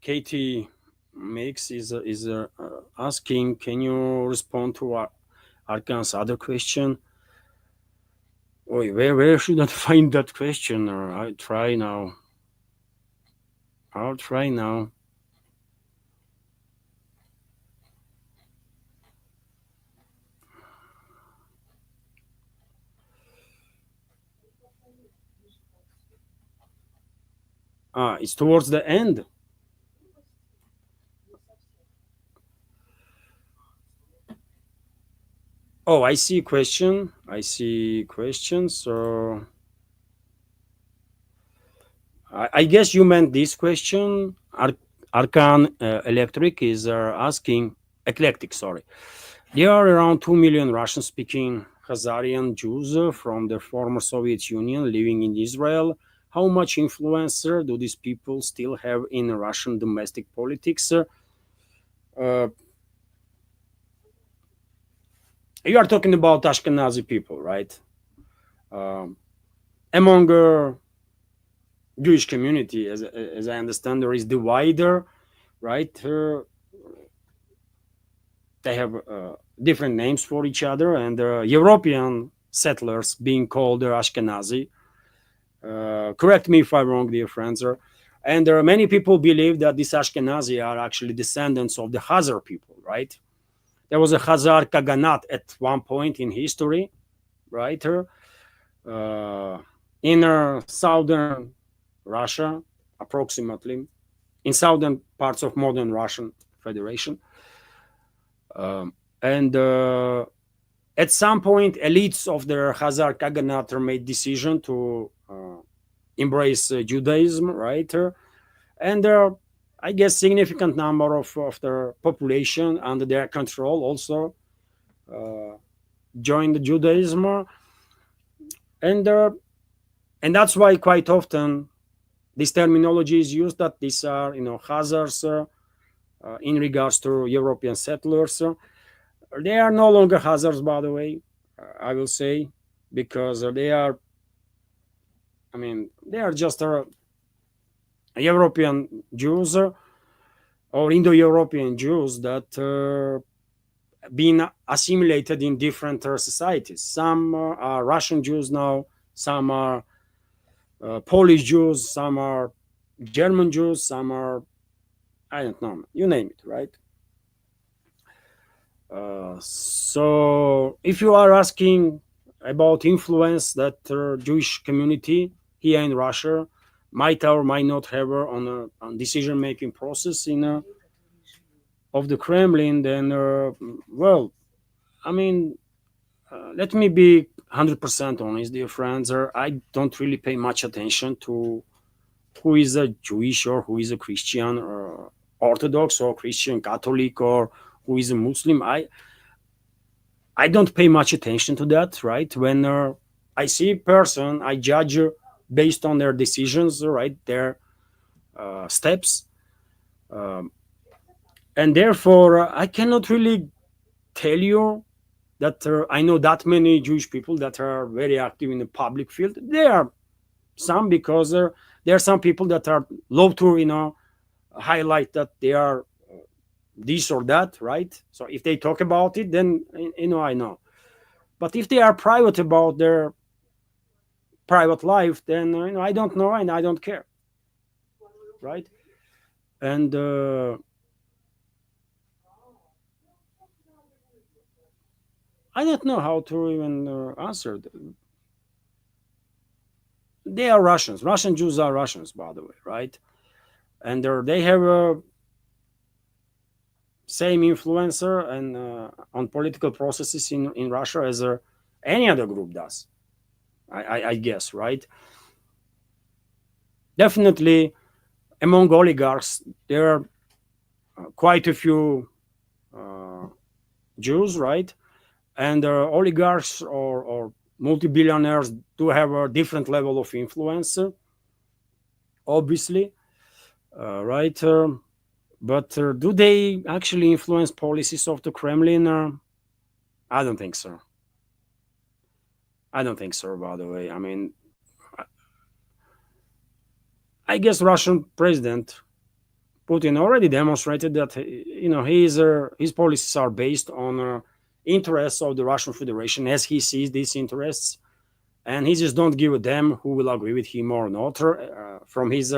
Katie Mix is asking, can you respond to Arkan's other question? Oh, where should I find that question? I'll try now. It's towards the end. Oh, I see question. So I guess you meant this question. Arkan Electric is asking, Eclectic, sorry. There are around 2 million Russian-speaking Khazarian Jews from the former Soviet Union living in Israel. How much influence do these people still have in Russian domestic politics? You are talking about Ashkenazi people, right? Among Jewish community, as I understand, there is divider, right? They have different names for each other, and European settlers being called Ashkenazi. Correct me if I'm wrong, dear friends. And there are many people believe that these Ashkenazi are actually descendants of the Khazar people, right? There was a Khazar Khaganate at one point in history, right? In southern Russia, approximately, in southern parts of modern Russian Federation. And at some point, elites of the Khazar Khaganate made decision to embrace Judaism, right? And I guess significant number of their population under their control also joined Judaism, and that's why quite often this terminology is used, that these are Khazars in regards to European settlers. They are no longer Khazars, by the way, I will say, because they are just European Jews or Indo-European Jews that been assimilated in different societies. Some are Russian Jews now, some are Polish Jews, some are German Jews, some are, I don't know, you name it, right? So if you are asking about influence that Jewish community here in Russia, might or might not have on decision making process in of the Kremlin, then well, I mean, let me be 100% honest, dear friends. I don't really pay much attention to who is a Jewish or who is a Christian or Orthodox or Christian Catholic or who is a Muslim. I don't pay much attention to that, right? When I see a person, I judge based on their decisions, right? Their steps, um, and therefore I cannot really tell you that I know that many Jewish people that are very active in the public field. There are some because there are some people that are love to highlight that they are this or that, right? So if they talk about it, then I know. But if they are private about their private life, then I don't know and I don't care, right? And I don't know how to even answer. They are Russians. Russian Jews are Russians, by the way, right? And they have a same influencer and on political processes in Russia as any other group does. I guess, right? Definitely, among oligarchs, there are quite a few Jews, right? And oligarchs or multi-billionaires do have a different level of influence, obviously, right? But do they actually influence policies of the Kremlin? I don't think so. I don't think so, by the way. I mean, I guess Russian President Putin already demonstrated that his policies are based on interests of the Russian Federation as he sees these interests, and he just don't give a damn who will agree with him or not, from his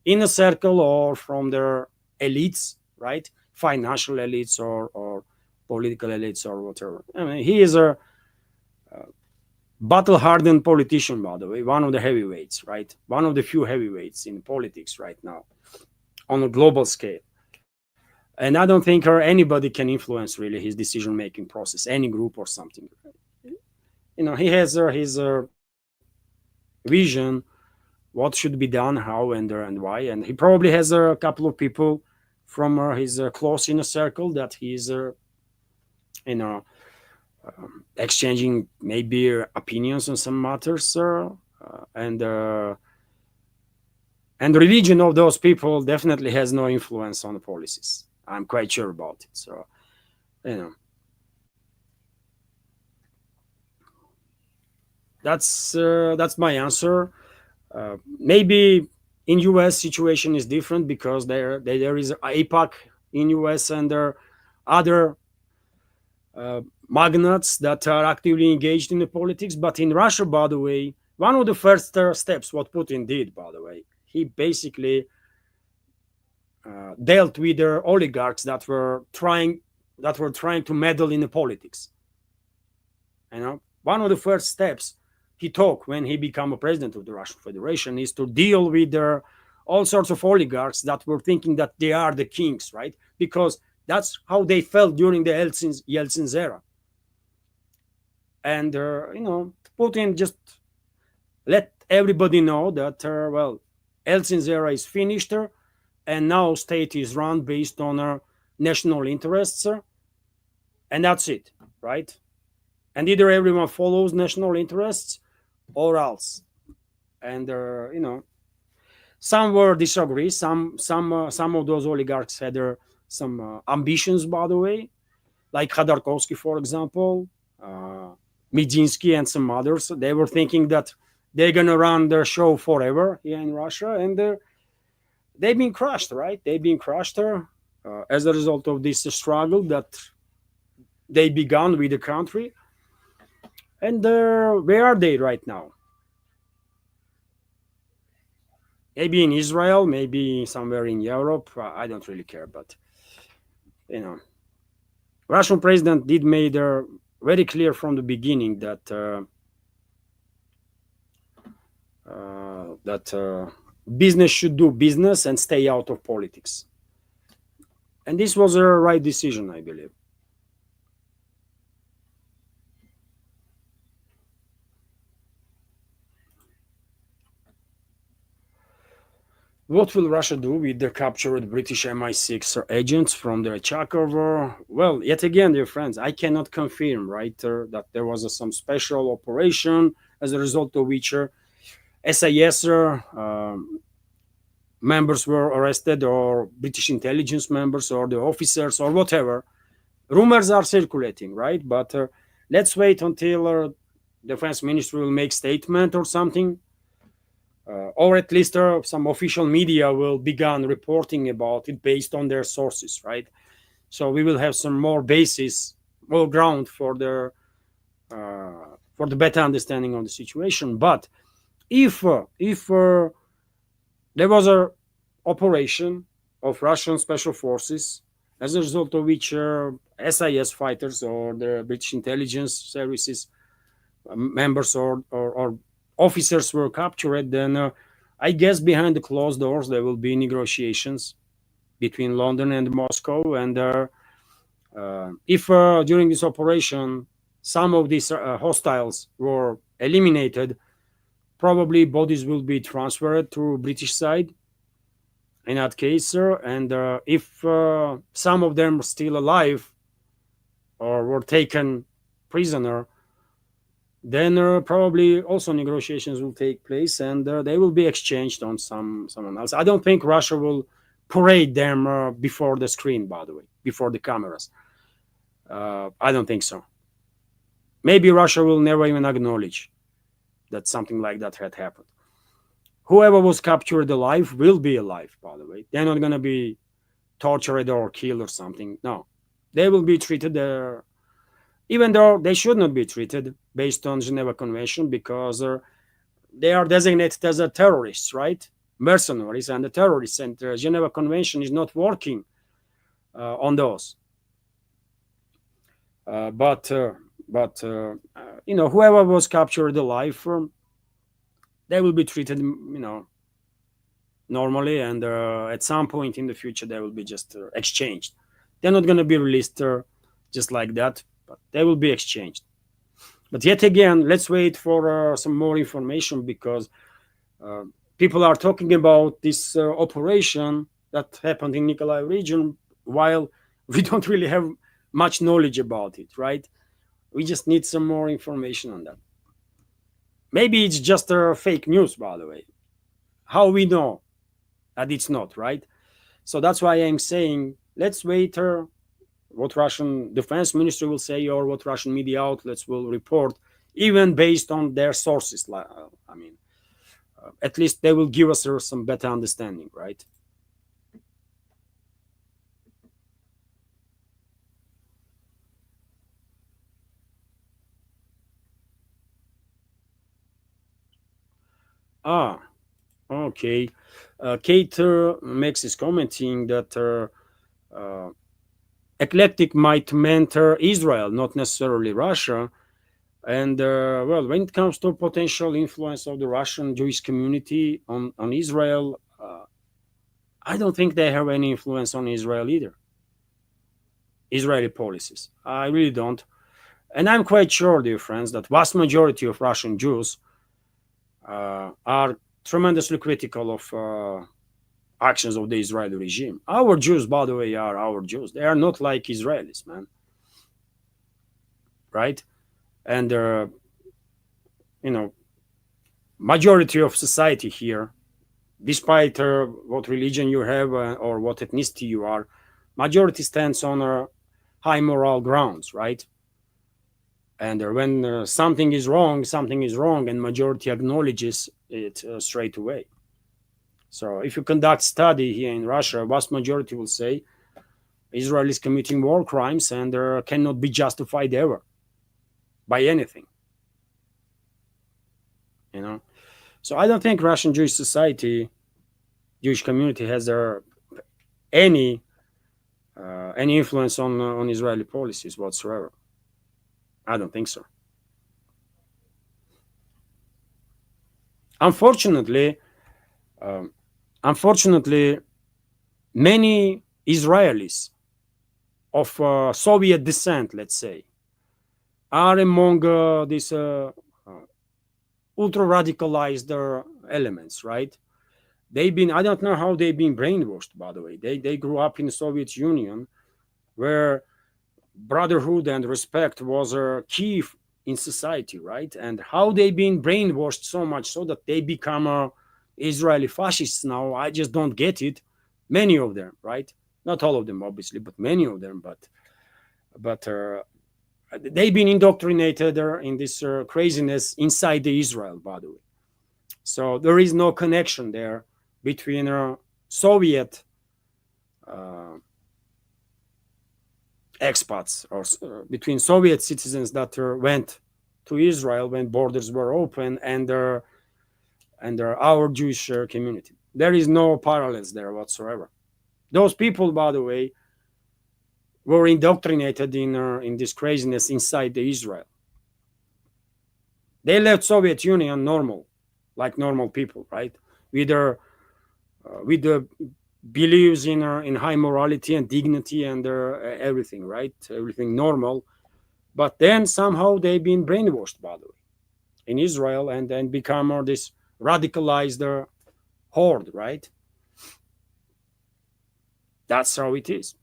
inner circle or from their elites, right? Financial elites or political elites or whatever. I mean, he is a battle-hardened politician, by the way, one of the heavyweights, right? One of the few heavyweights in politics right now on a global scale. And I don't think anybody can influence really his decision-making process, any group or something. He has his vision, what should be done, how and why, and he probably has a couple of people from his close inner circle that he's, exchanging maybe opinions on some matters, and the religion of those people definitely has no influence on the policies. I'm quite sure about it. So, that's my answer. Maybe in US situation is different because there is APAC in US and there are other magnates that are actively engaged in the politics. But in Russia, by the way, one of the first steps what Putin did, by the way, he basically dealt with the oligarchs that were trying to meddle in the politics. One of the first steps he took when he became a president of the Russian Federation is to deal with all sorts of oligarchs that were thinking that they are the kings, right? Because that's how they felt during the Yeltsin's era. And Putin just let everybody know that Yeltsin's era is finished, and now state is run based on national interests, and that's it, right? And either everyone follows national interests or else. And some were disagree. Some of those oligarchs had some ambitions, by the way, like Khodorkovsky, for example, Medinsky, and some others. They were thinking that they're gonna run their show forever here in Russia, and they've been crushed, right? They've been crushed as a result of this struggle that they began with the country. And where are they right now? Maybe in Israel, maybe somewhere in Europe. I don't really care, but Russian president did made very clear from the beginning that business should do business and stay out of politics. And this was a right decision, I believe. What will Russia do with the captured British MI6 agents from the Chakovo? Well, yet again, dear friends, I cannot confirm, right, that there was some special operation as a result of which SIS members were arrested, or British intelligence members, or the officers, or whatever. Rumors are circulating, right? But let's wait until the defense ministry will make statement or something. Or at least some official media will begin reporting about it based on their sources, right? So we will have some more basis, more ground for the better understanding of the situation. But if there was a operation of Russian special forces as a result of which SIS fighters or the British intelligence services members or officers were captured, then I guess behind the closed doors there will be negotiations between London and Moscow. And if during this operation some of these hostiles were eliminated, probably bodies will be transferred to British side in that case. And if some of them are still alive or were taken prisoner, then probably also negotiations will take place, and they will be exchanged on someone else. I don't think Russia will parade them before the screen, by the way, before the cameras. I don't think so. Maybe Russia will never even acknowledge that something like that had happened. Whoever was captured alive will be alive, by the way. They're not going to be tortured or killed or something. No, they will be treated even though they should not be treated based on Geneva Convention, because they are designated as terrorists, right? Mercenaries and the terrorists, and the Geneva Convention is not working on those. But whoever was captured alive, they will be treated, normally, and at some point in the future they will be just exchanged. They're not going to be released just like that, but they will be exchanged. But yet again, let's wait for some more information, because people are talking about this operation that happened in Nikolai region, while we don't really have much knowledge about it, right? We just need some more information on that. Maybe it's just fake news, by the way. How we know that it's not, right? So that's why I'm saying, let's wait what Russian defense ministry will say, or what Russian media outlets will report, even based on their sources. At least they will give us some better understanding, right? Okay. Kate makes his commenting that eclectic might mentor Israel, not necessarily Russia. And when it comes to potential influence of the Russian Jewish community on Israel, I don't think they have any influence on Israel either. Israeli policies, I really don't. And I'm quite sure, dear friends, that vast majority of Russian Jews are tremendously critical of actions of the Israeli regime. Our Jews, by the way, are our Jews. They are not like Israelis, man. Right? And majority of society here, despite what religion you have or what ethnicity you are, majority stands on high moral grounds, right? And when something is wrong, and majority acknowledges it straight away. So if you conduct study here in Russia, vast majority will say Israel is committing war crimes and cannot be justified ever by anything. So I don't think Russian Jewish society, Jewish community has any influence on Israeli policies whatsoever. I don't think so. Unfortunately, unfortunately, many Israelis of Soviet descent, let's say, are among these ultra radicalized elements, right? They've been, I don't know how they've been brainwashed, by the way. They grew up in the Soviet Union where brotherhood and respect was a key in society, right? And how they've been brainwashed so much so that they become Israeli fascists now, I just don't get it. Many of them, right? Not all of them, obviously, but many of them. But they've been indoctrinated in this craziness inside the Israel, by the way. So there is no connection there between Soviet expats or between Soviet citizens that went to Israel when borders were open and our Jewish community. There is no parallels there whatsoever. Those people, by the way, were indoctrinated in this craziness inside the Israel. They left Soviet Union normal, like normal people, right? With the beliefs in high morality and dignity and everything, right? Everything normal. But then somehow they've been brainwashed, by the way, in Israel and then become more this radicalized horde, right? That's how it is.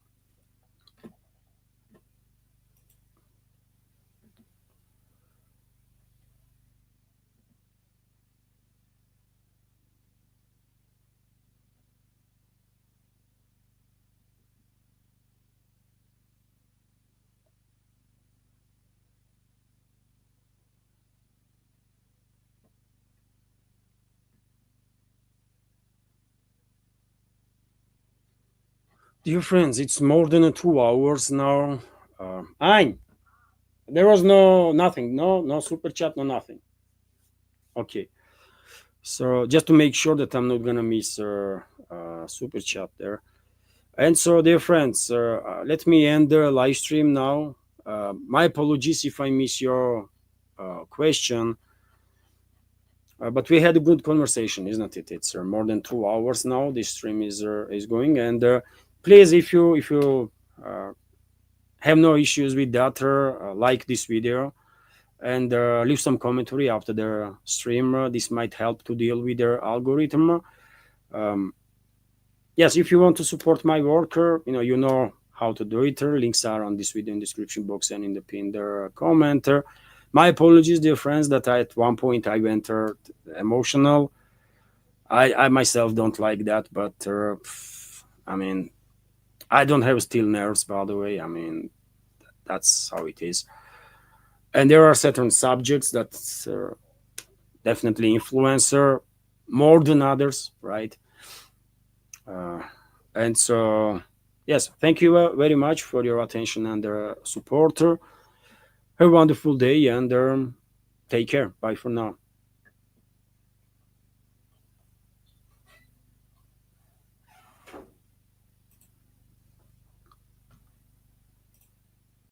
Dear friends, it's more than 2 hours now. Ein, there was nothing, no super chat, no nothing. Okay, so just to make sure that I'm not gonna miss super chat there. And so, dear friends, let me end the live stream now. My apologies if I miss your question, but we had a good conversation, isn't it? It's more than 2 hours now. This stream is going, and please, if you have no issues with that, like this video and leave some commentary after the stream. This might help to deal with their algorithm. Yes, if you want to support my work, you know how to do it. Links are on this video in the description box and in the pinned comment. My apologies, dear friends, that at one point I went emotional. I myself don't like that, but I mean, I don't have steel nerves, by the way. I mean, that's how it is. And there are certain subjects that definitely influence her more than others, right? And so, yes, thank you very much for your attention and support. Have a wonderful day and take care. Bye for now.